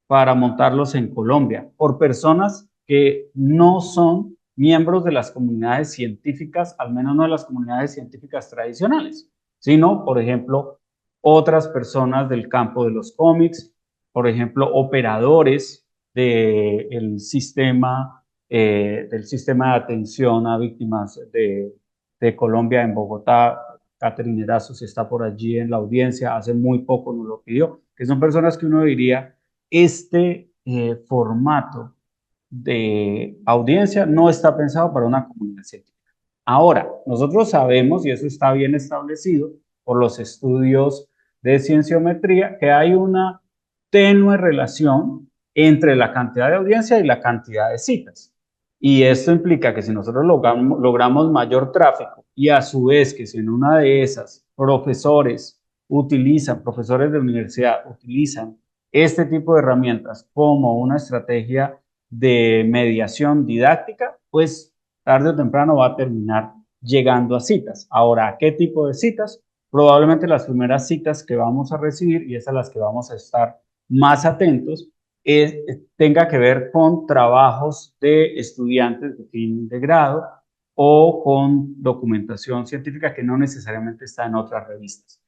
para montarlos en Colombia, por personas que no son miembros de las comunidades científicas, al menos no de las comunidades científicas tradicionales, sino, por ejemplo, otras personas del campo de los cómics, por ejemplo, operadores del sistema de atención a víctimas de Colombia en Bogotá. Catherine Erazo, si está por allí en la audiencia, hace muy poco nos lo pidió, que son personas que uno diría, este formato de audiencia no está pensado para una comunidad científica. Ahora, nosotros sabemos, y eso está bien establecido por los estudios de cienciometría, que hay una tenue relación entre la cantidad de audiencia y la cantidad de citas. Y esto implica que si nosotros logramos mayor tráfico y a su vez que si en una de esas profesores de universidad utilizan este tipo de herramientas como una estrategia de mediación didáctica, pues tarde o temprano va a terminar llegando a citas. Ahora, ¿a qué tipo de citas? Probablemente las primeras citas que vamos a recibir, y es a las que vamos a estar más atentos, tenga que ver con trabajos de estudiantes de fin de grado o con documentación científica que no necesariamente está en otras revistas.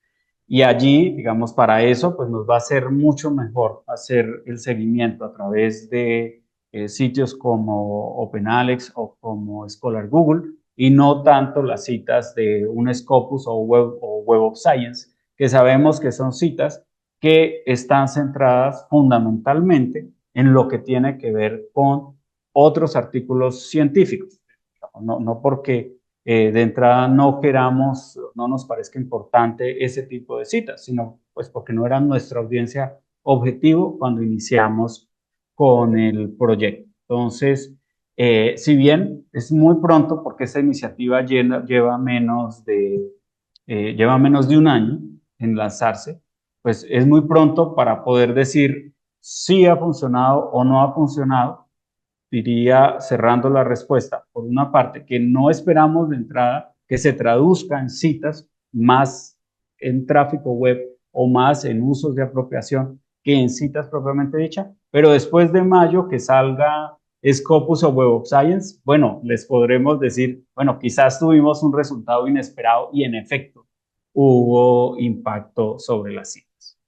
Y allí, digamos, para eso, pues nos va a ser mucho mejor hacer el seguimiento a través de sitios como OpenAlex o como Scholar Google y no tanto las citas de un Scopus o Web of Science, que sabemos que son citas que están centradas fundamentalmente en lo que tiene que ver con otros artículos científicos. No porque de entrada no queramos, no nos parezca importante ese tipo de citas, sino pues porque no era nuestra audiencia objetivo cuando iniciamos con el proyecto. Entonces, si bien es muy pronto, porque esta iniciativa lleva menos de un año en lanzarse, pues es muy pronto para poder decir si ha funcionado o no ha funcionado. Diría, cerrando la respuesta, por una parte, que no esperamos de entrada que se traduzca en citas más en tráfico web o más en usos de apropiación que en citas propiamente dicha, pero después de mayo que salga Scopus o Web of Science, bueno, les podremos decir, bueno, quizás tuvimos un resultado inesperado y en efecto hubo impacto sobre las citas.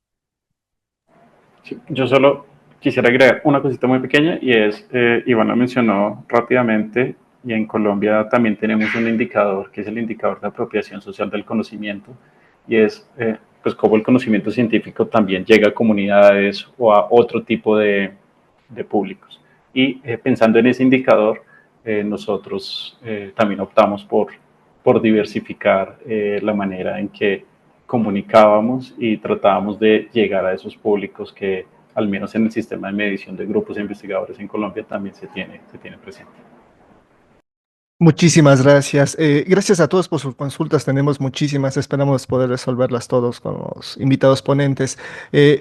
Sí, yo solo quisiera agregar una cosita muy pequeña y es, Iván lo mencionó rápidamente, y en Colombia también tenemos un indicador que es el indicador de apropiación social del conocimiento, y es pues cómo el conocimiento científico también llega a comunidades o a otro tipo de públicos. y pensando en ese indicador, nosotros también optamos por diversificar la manera en que comunicábamos y tratábamos de llegar a esos públicos que al menos en el sistema de medición de grupos de investigadores en Colombia también se tiene presente. Muchísimas gracias. Gracias a todos por sus consultas. Tenemos muchísimas. Esperamos poder resolverlas todos con los invitados ponentes.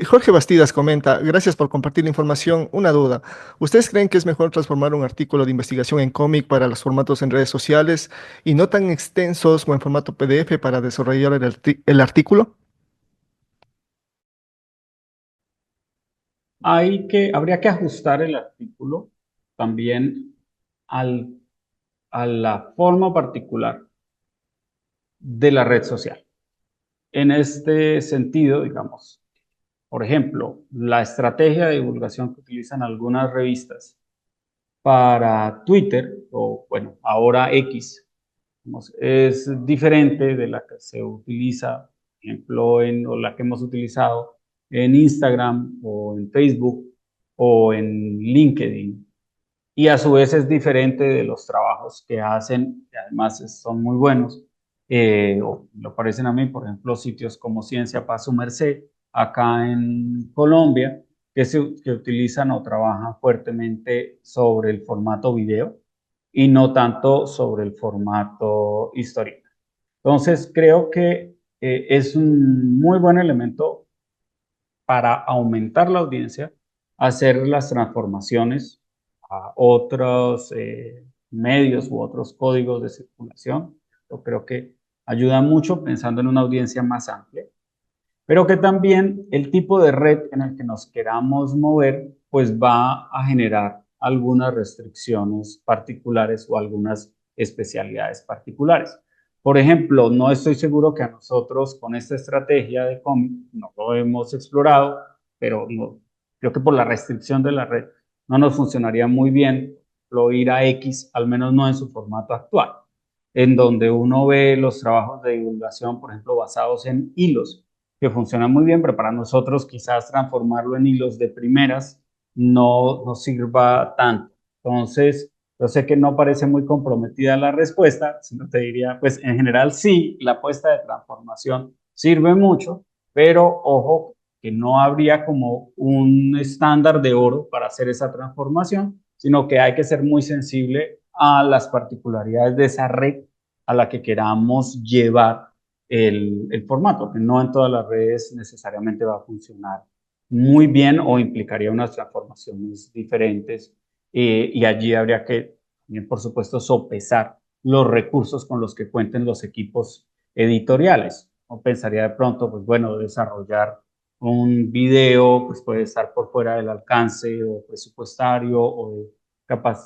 Jorge Bastidas comenta, gracias por compartir la información. Una duda. ¿Ustedes creen que es mejor transformar un artículo de investigación en cómic para los formatos en redes sociales y no tan extensos o en formato PDF para desarrollar el artículo? Habría que ajustar el artículo también al, a la forma particular de la red social. En este sentido, digamos, por ejemplo, la estrategia de divulgación que utilizan algunas revistas para Twitter, o bueno, ahora X, digamos, es diferente de la que se utiliza, por ejemplo, o la que hemos utilizado en Instagram o en Facebook o en LinkedIn. Y a su vez es diferente de los trabajos que hacen, que además son muy buenos, o lo parecen a mí, por ejemplo, sitios como Ciencia para su Merced, acá en Colombia, que utilizan o trabajan fuertemente sobre el formato video y no tanto sobre el formato histórico. Entonces, creo que es un muy buen elemento para aumentar la audiencia, hacer las transformaciones a otros medios u otros códigos de circulación. Yo creo que ayuda mucho pensando en una audiencia más amplia, pero que también el tipo de red en el que nos queramos mover, pues va a generar algunas restricciones particulares o algunas especialidades particulares. Por ejemplo, no estoy seguro que a nosotros con esta estrategia de cómic, no lo hemos explorado, pero no, creo que por la restricción de la red no nos funcionaría muy bien lo ir a X, al menos no en su formato actual, en donde uno ve los trabajos de divulgación, por ejemplo, basados en hilos, que funcionan muy bien, pero para nosotros quizás transformarlo en hilos de primeras no sirva tanto. Entonces, yo sé que no parece muy comprometida la respuesta, sino te diría, pues en general sí, la apuesta de transformación sirve mucho, pero ojo que no habría como un estándar de oro para hacer esa transformación, sino que hay que ser muy sensible a las particularidades de esa red a la que queramos llevar el formato, que no en todas las redes necesariamente va a funcionar muy bien o implicaría unas transformaciones diferentes y allí habría que, por supuesto, sopesar los recursos con los que cuenten los equipos editoriales. O pensaría de pronto, pues bueno, desarrollar un video, pues puede estar por fuera del alcance o presupuestario o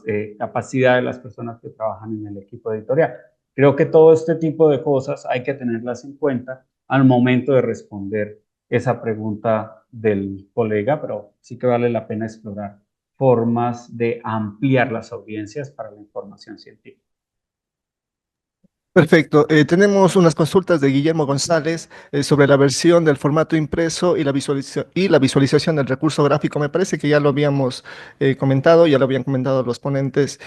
de capacidad de las personas que trabajan en el equipo editorial. Creo que todo este tipo de cosas hay que tenerlas en cuenta al momento de responder esa pregunta del colega, pero sí que vale la pena explorar formas de ampliar las audiencias para la información científica. Perfecto. Tenemos unas consultas de Guillermo González sobre la versión del formato impreso y la visualización del recurso gráfico. Me parece que ya lo habíamos comentado, ya lo habían comentado los ponentes.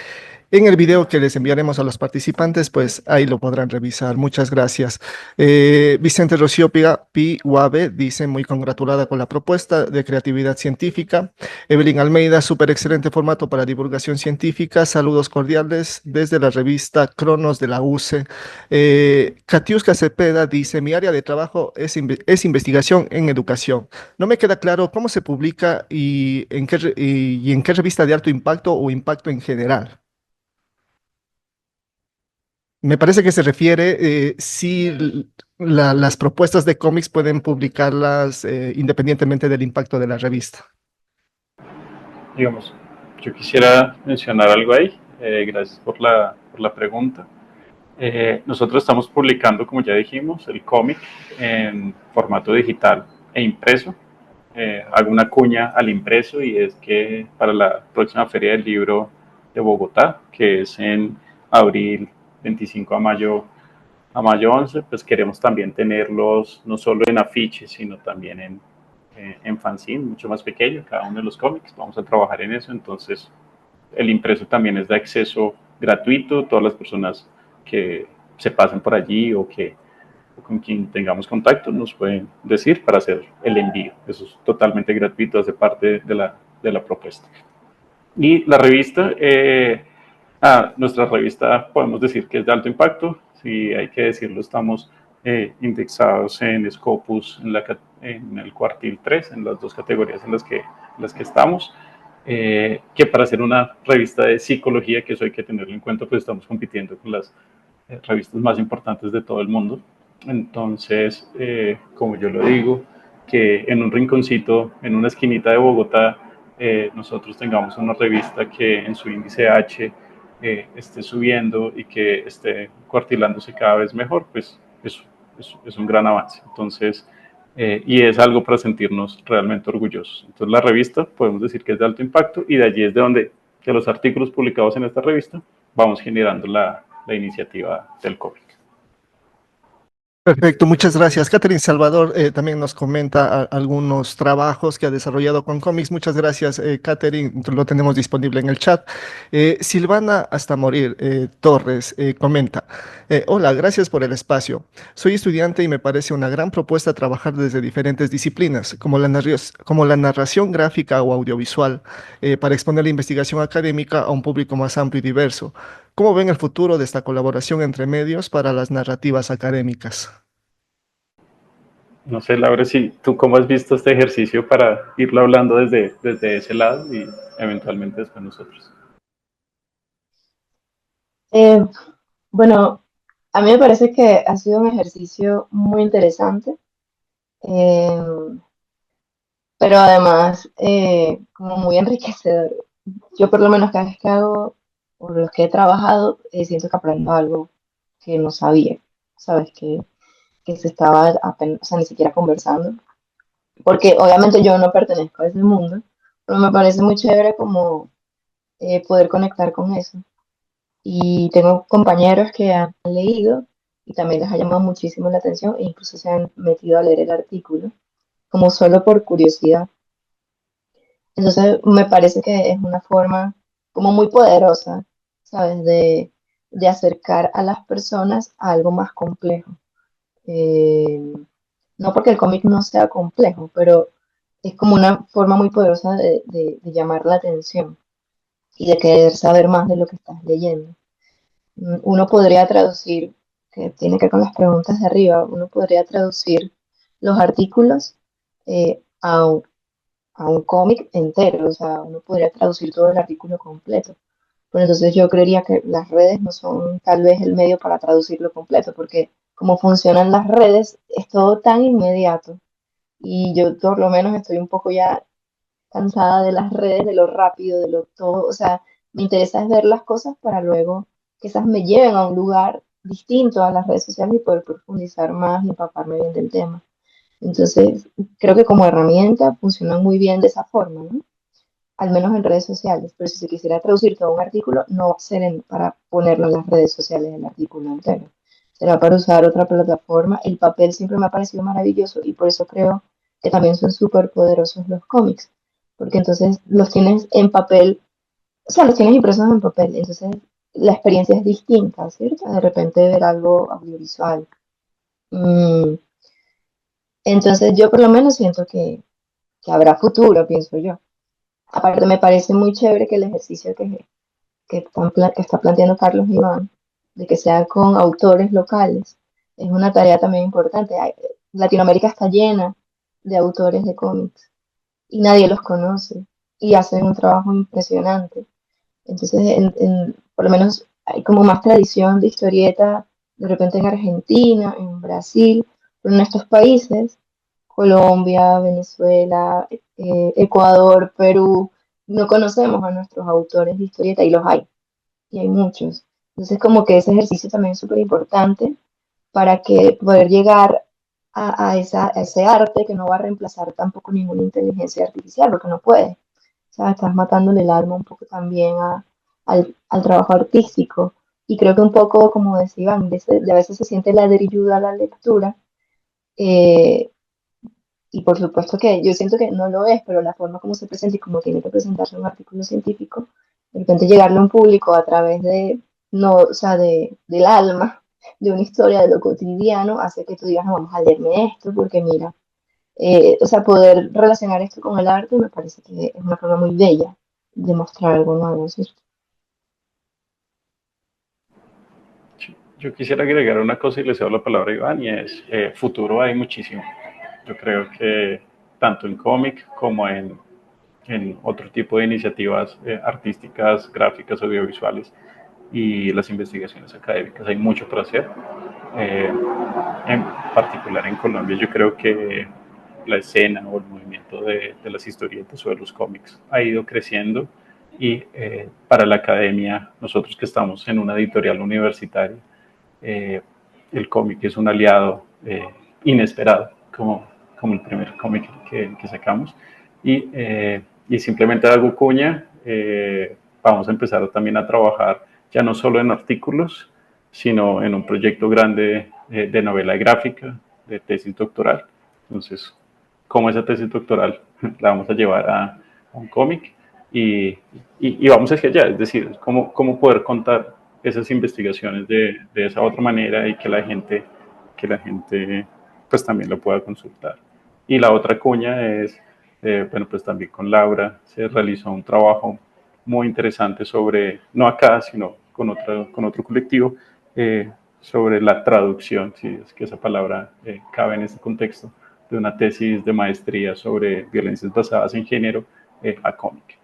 En el video que les enviaremos a los participantes, pues ahí lo podrán revisar. Muchas gracias. Vicente Rocío Guave dice, muy congratulada con la propuesta de creatividad científica. Evelyn Almeida, súper excelente formato para divulgación científica. Saludos cordiales desde la revista Cronos de la UCE. Katiuska Cepeda dice, mi área de trabajo es investigación en educación. No me queda claro cómo se publica y en qué revista de alto impacto o impacto en general. Me parece que se refiere si las propuestas de cómics pueden publicarlas independientemente del impacto de la revista. Digamos, yo quisiera mencionar algo ahí. Gracias por la pregunta. Nosotros estamos publicando, como ya dijimos, el cómic en formato digital e impreso. Hago una cuña al impreso y es que para la próxima Feria del Libro de Bogotá, que es en abril 25 a mayo 11, pues queremos también tenerlos no solo en afiches, sino también en fanzine, mucho más pequeño, cada uno de los cómics. Vamos a trabajar en eso, entonces el impreso también es de acceso gratuito, todas las personas que se pasen por allí o con quien tengamos contacto nos pueden decir para hacer el envío. Eso es totalmente gratuito, hace parte de la propuesta. Y la revista, nuestra revista podemos decir que es de alto impacto, si hay que decirlo, estamos indexados en Scopus en el cuartil 3, en las dos categorías en las que estamos, que para hacer una revista de psicología, que eso hay que tenerlo en cuenta, pues estamos compitiendo con las revistas más importantes de todo el mundo. Entonces, como yo lo digo, que en un rinconcito, en una esquinita de Bogotá, nosotros tengamos una revista que en su índice H esté subiendo y que esté cuartilándose cada vez mejor, pues es un gran avance. Entonces, y es algo para sentirnos realmente orgullosos. Entonces, la revista podemos decir que es de alto impacto y de allí es de donde, de los artículos publicados en esta revista, vamos generando la iniciativa del cómic. Perfecto, muchas gracias. Catherine Salvador también nos comenta algunos trabajos que ha desarrollado con cómics. Muchas gracias, Catherine. Lo tenemos disponible en el chat. Silvana Hasta Morir Torres comenta, hola, gracias por el espacio. Soy estudiante y me parece una gran propuesta trabajar desde diferentes disciplinas, como como la narración gráfica o audiovisual, para exponer la investigación académica a un público más amplio y diverso. ¿Cómo ven el futuro de esta colaboración entre medios para las narrativas académicas? No sé, Laura, si tú cómo has visto este ejercicio para irlo hablando desde ese lado y eventualmente después nosotros. Eh, bueno, a mí me parece que ha sido un ejercicio muy interesante, eh, pero además como muy enriquecedor. Yo por lo menos cada vez que hago, por los que he trabajado, siento que aprendo algo que no sabía, ¿sabes? Que se estaba apenas, o sea, ni siquiera conversando, porque obviamente yo no pertenezco a ese mundo, pero me parece muy chévere como poder conectar con eso. Y tengo compañeros que han leído y también les ha llamado muchísimo la atención e incluso se han metido a leer el artículo, como solo por curiosidad. Entonces me parece que es una forma como muy poderosa, ¿sabes? De acercar a las personas a algo más complejo. Eh, no porque el cómic no sea complejo, pero es como una forma muy poderosa de llamar la atención y de querer saber más de lo que estás leyendo. Uno podría traducir, que tiene que ver con las preguntas de arriba, uno podría traducir los artículos a un cómic entero, o sea, uno podría traducir todo el artículo completo. Pero entonces yo creería que las redes no son tal vez el medio para traducirlo completo, porque como funcionan las redes es todo tan inmediato y yo por lo menos estoy un poco ya cansada de las redes, de lo rápido, de lo todo, o sea, me interesa es ver las cosas para luego que esas me lleven a un lugar distinto a las redes sociales y poder profundizar más y empaparme bien del tema. Entonces, creo que como herramienta funcionan muy bien de esa forma, ¿no? Al menos en redes sociales, pero si se quisiera traducir todo un artículo, no va a ser para ponerlo en las redes sociales el artículo entero. Será para usar otra plataforma. El papel siempre me ha parecido maravilloso y por eso creo que también son súper poderosos los cómics, porque entonces los tienes en papel, o sea, los tienes impresos en papel, entonces la experiencia es distinta, ¿cierto? De repente ver algo audiovisual. Mm, entonces yo por lo menos siento que habrá futuro, pienso yo. Aparte me parece muy chévere que el ejercicio que está planteando Carlos Iván, de que sea con autores locales, es una tarea también importante. Latinoamérica está llena de autores de cómics y nadie los conoce y hacen un trabajo impresionante. Entonces, por lo menos hay como más tradición de historieta de repente en Argentina, en Brasil, pero en estos países, Colombia, Venezuela, Ecuador, Perú, no conocemos a nuestros autores de historieta y hay muchos. Entonces, como que ese ejercicio también es súper importante para que poder llegar a ese arte que no va a reemplazar tampoco ninguna inteligencia artificial, porque no puede. O sea, estás matándole el alma un poco también al trabajo artístico. Y creo que un poco, como decía Iván, de a veces se siente la ayuda a la lectura, eh, y por supuesto que yo siento que no lo es, pero la forma como se presenta y como tiene que presentarse un artículo científico, de repente llegarle a un público a través de, no, o sea, del alma, de una historia de lo cotidiano, hace que tú digas, no, vamos a leerme esto, porque mira, o sea, poder relacionar esto con el arte me parece que es una forma muy bella de mostrar algo nuevo, ¿cierto? Yo quisiera agregar una cosa y le cedo la palabra a Iván, y es, futuro hay muchísimo. Yo creo que tanto en cómic como en otro tipo de iniciativas artísticas, gráficas, audiovisuales y las investigaciones académicas, hay mucho por hacer. Eh, en particular en Colombia, yo creo que la escena o el movimiento de las historietas o de los cómics ha ido creciendo, y para la academia, nosotros que estamos en una editorial universitaria, eh, el cómic es un aliado inesperado, como el primer cómic que sacamos. Y simplemente hago cuña, vamos a empezar también a trabajar ya no solo en artículos, sino en un proyecto grande de novela gráfica, de tesis doctoral. Entonces, como esa tesis doctoral la vamos a llevar a un cómic, y vamos hacia allá, es decir, cómo poder contar esas investigaciones de esa otra manera, y que la gente pues también lo pueda consultar. Y la otra cuña es, bueno, pues también con Laura se realizó un trabajo muy interesante sobre, no acá, sino con otro colectivo, sobre la traducción, si es que esa palabra cabe en este contexto, de una tesis de maestría sobre violencias basadas en género a cómic.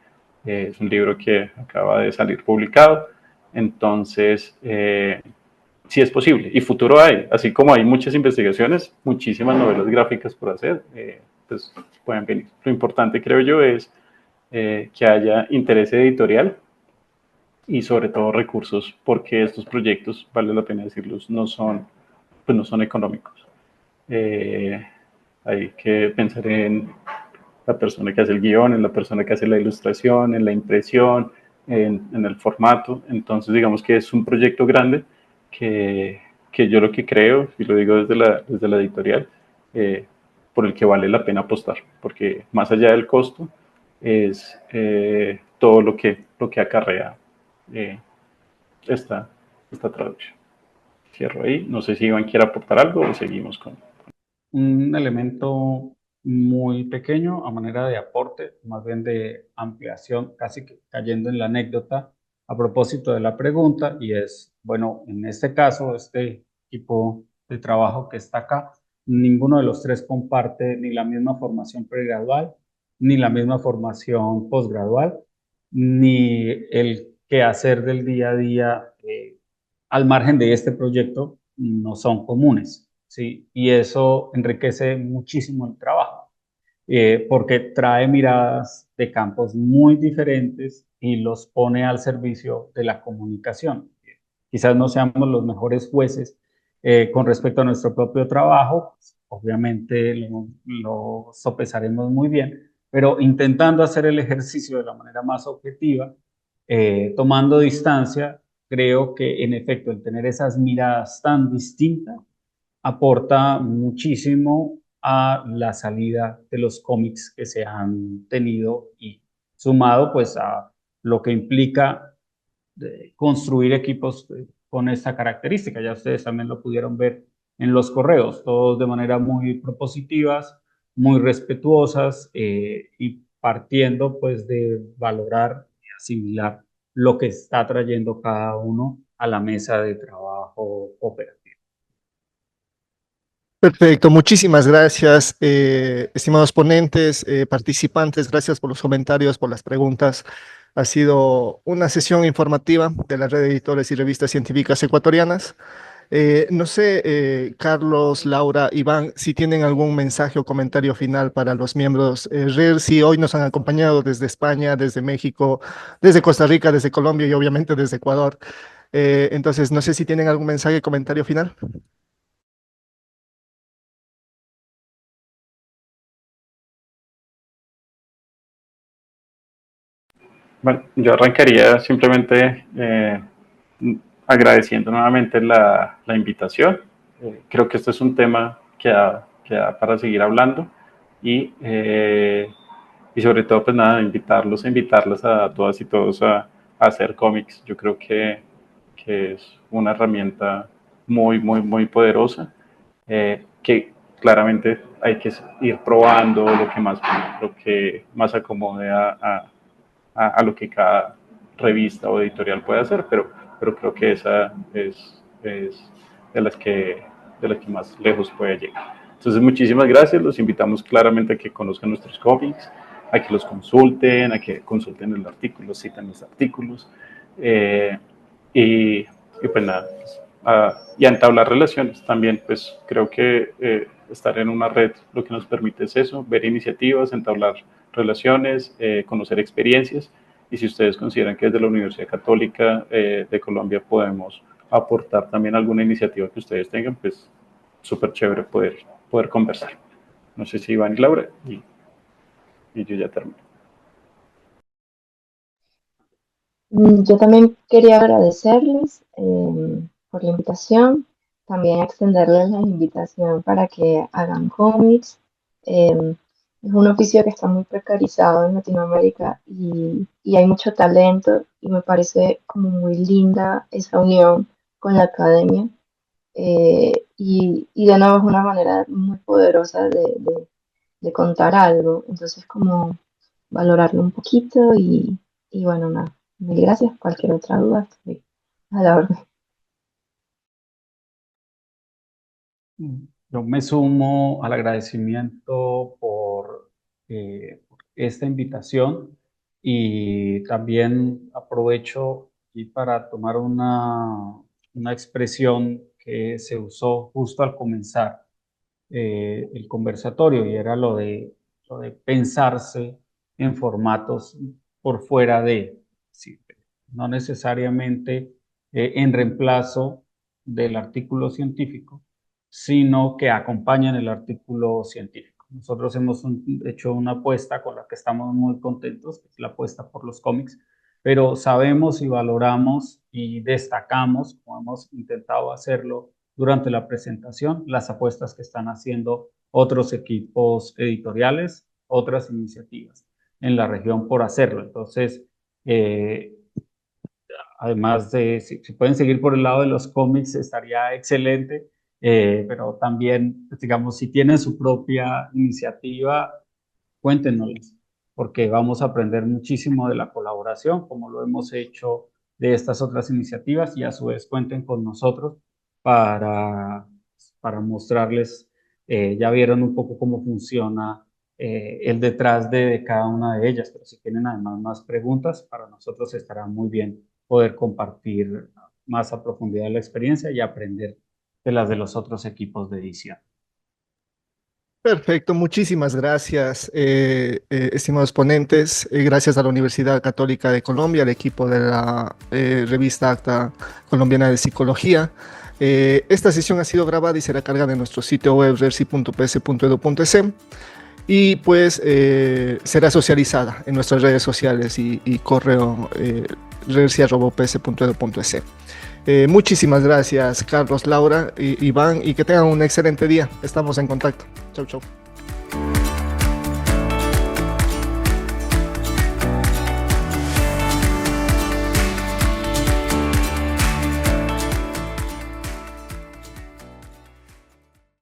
Es un libro que acaba de salir publicado, entonces sí es posible, y futuro hay, así como hay muchas investigaciones, muchísimas novelas gráficas por hacer, pues pueden venir. Lo importante, creo yo, es que haya interés editorial y sobre todo recursos, porque estos proyectos, vale la pena decirlos, pues no son económicos. Eh, Hay que pensar en la persona que hace el guión, en la persona que hace la ilustración, en la impresión, en el formato. Entonces, digamos que es un proyecto grande que yo lo que creo, y lo digo desde la editorial, eh, por el que vale la pena apostar, porque más allá del costo es todo lo que acarrea eh, esta, esta traducción. Cierro ahí. No sé si Iván quiere aportar algo o seguimos con... Un elemento muy pequeño a manera de aporte, más bien de ampliación, casi que cayendo en la anécdota a propósito de la pregunta, y es, bueno, en este caso, este equipo de trabajo que está acá, ninguno de los tres comparte ni la misma formación pregradual, ni la misma formación posgradual, ni el quehacer del día a día al margen de este proyecto no son comunes, ¿sí? Y eso enriquece muchísimo el trabajo, porque trae miradas de campos muy diferentes y los pone al servicio de la comunicación. Quizás no seamos los mejores jueces con respecto a nuestro propio trabajo, pues, obviamente lo sopesaremos muy bien, pero intentando hacer el ejercicio de la manera más objetiva, tomando distancia, creo que en efecto el tener esas miradas tan distintas aporta muchísimo a la salida de los cómics que se han tenido, y sumado pues a lo que implica construir equipos con esta característica. Ya ustedes también lo pudieron ver en los correos, todos de manera muy propositivas, muy respetuosas, y partiendo pues de valorar y asimilar lo que está trayendo cada uno a la mesa de trabajo operativo. Perfecto, muchísimas gracias, estimados ponentes, participantes, gracias por los comentarios, por las preguntas. Ha sido una sesión informativa de la Red de Editores y Revistas Científicas Ecuatorianas. No sé, Carlos, Laura, Iván, si tienen algún mensaje o comentario final para los miembros RER, si hoy nos han acompañado desde España, desde México, desde Costa Rica, desde Colombia y obviamente desde Ecuador. Entonces, no sé si tienen algún mensaje, comentario final. Bueno, yo arrancaría simplemente agradeciendo nuevamente la invitación. Creo que este es un tema que da para seguir hablando. y sobre todo, pues nada, invitarlas a todas y todos a hacer cómics. Yo creo que es una herramienta muy poderosa, que claramente hay que ir probando lo que más acomode a lo que cada revista o editorial puede hacer, pero creo que esa es de las que más lejos puede llegar. Entonces, muchísimas gracias. Los invitamos claramente a que conozcan nuestros cómics, a que los consulten, a que consulten el artículo, citan los artículos, y pues nada, y a entablar relaciones. También, pues creo que estar en una red lo que nos permite es eso, ver iniciativas, entablar relaciones, conocer experiencias, y si ustedes consideran que desde la Universidad Católica de Colombia podemos aportar también alguna iniciativa que ustedes tengan, pues súper chévere poder conversar. No sé si Iván y Laura, y yo ya termino. Yo también quería agradecerles por la invitación, también extenderles la invitación para que hagan cómics. Es un oficio que está muy precarizado en Latinoamérica y hay mucho talento y me parece como muy linda esa unión con la academia. Y de nuevo es una manera muy poderosa de contar algo, entonces como valorarlo un poquito y bueno, nada, mil gracias. Cualquier otra duda, estoy a la orden. Yo me sumo al agradecimiento por esta invitación, y también aprovecho y para tomar una expresión que se usó justo al comenzar el conversatorio, y era lo de pensarse en formatos por fuera de, sí, no necesariamente en reemplazo del artículo científico, sino que acompañan el artículo científico. Nosotros hemos hecho una apuesta con la que estamos muy contentos, que es la apuesta por los cómics, pero sabemos y valoramos y destacamos, como hemos intentado hacerlo durante la presentación, las apuestas que están haciendo otros equipos editoriales, otras iniciativas en la región por hacerlo. Entonces, además de, si pueden seguir por el lado de los cómics, estaría excelente, pero también, pues, digamos, si tienen su propia iniciativa, cuéntenos, porque vamos a aprender muchísimo de la colaboración, como lo hemos hecho de estas otras iniciativas, y a su vez cuenten con nosotros para, mostrarles, ya vieron un poco cómo funciona el detrás de cada una de ellas, pero si tienen además más preguntas, para nosotros estará muy bien poder compartir más a profundidad la experiencia y aprender de las de los otros equipos de edición. Perfecto, muchísimas gracias, estimados ponentes. Gracias a la Universidad Católica de Colombia, al equipo de la revista Acta Colombiana de Psicología. Esta sesión ha sido grabada y será cargada en nuestro sitio web rersi.ps.edu.es, y pues será socializada en nuestras redes sociales y correo rersi@ups.edu.es. Muchísimas gracias, Carlos, Laura, Iván, y que tengan un excelente día. Estamos en contacto. Chau, chau.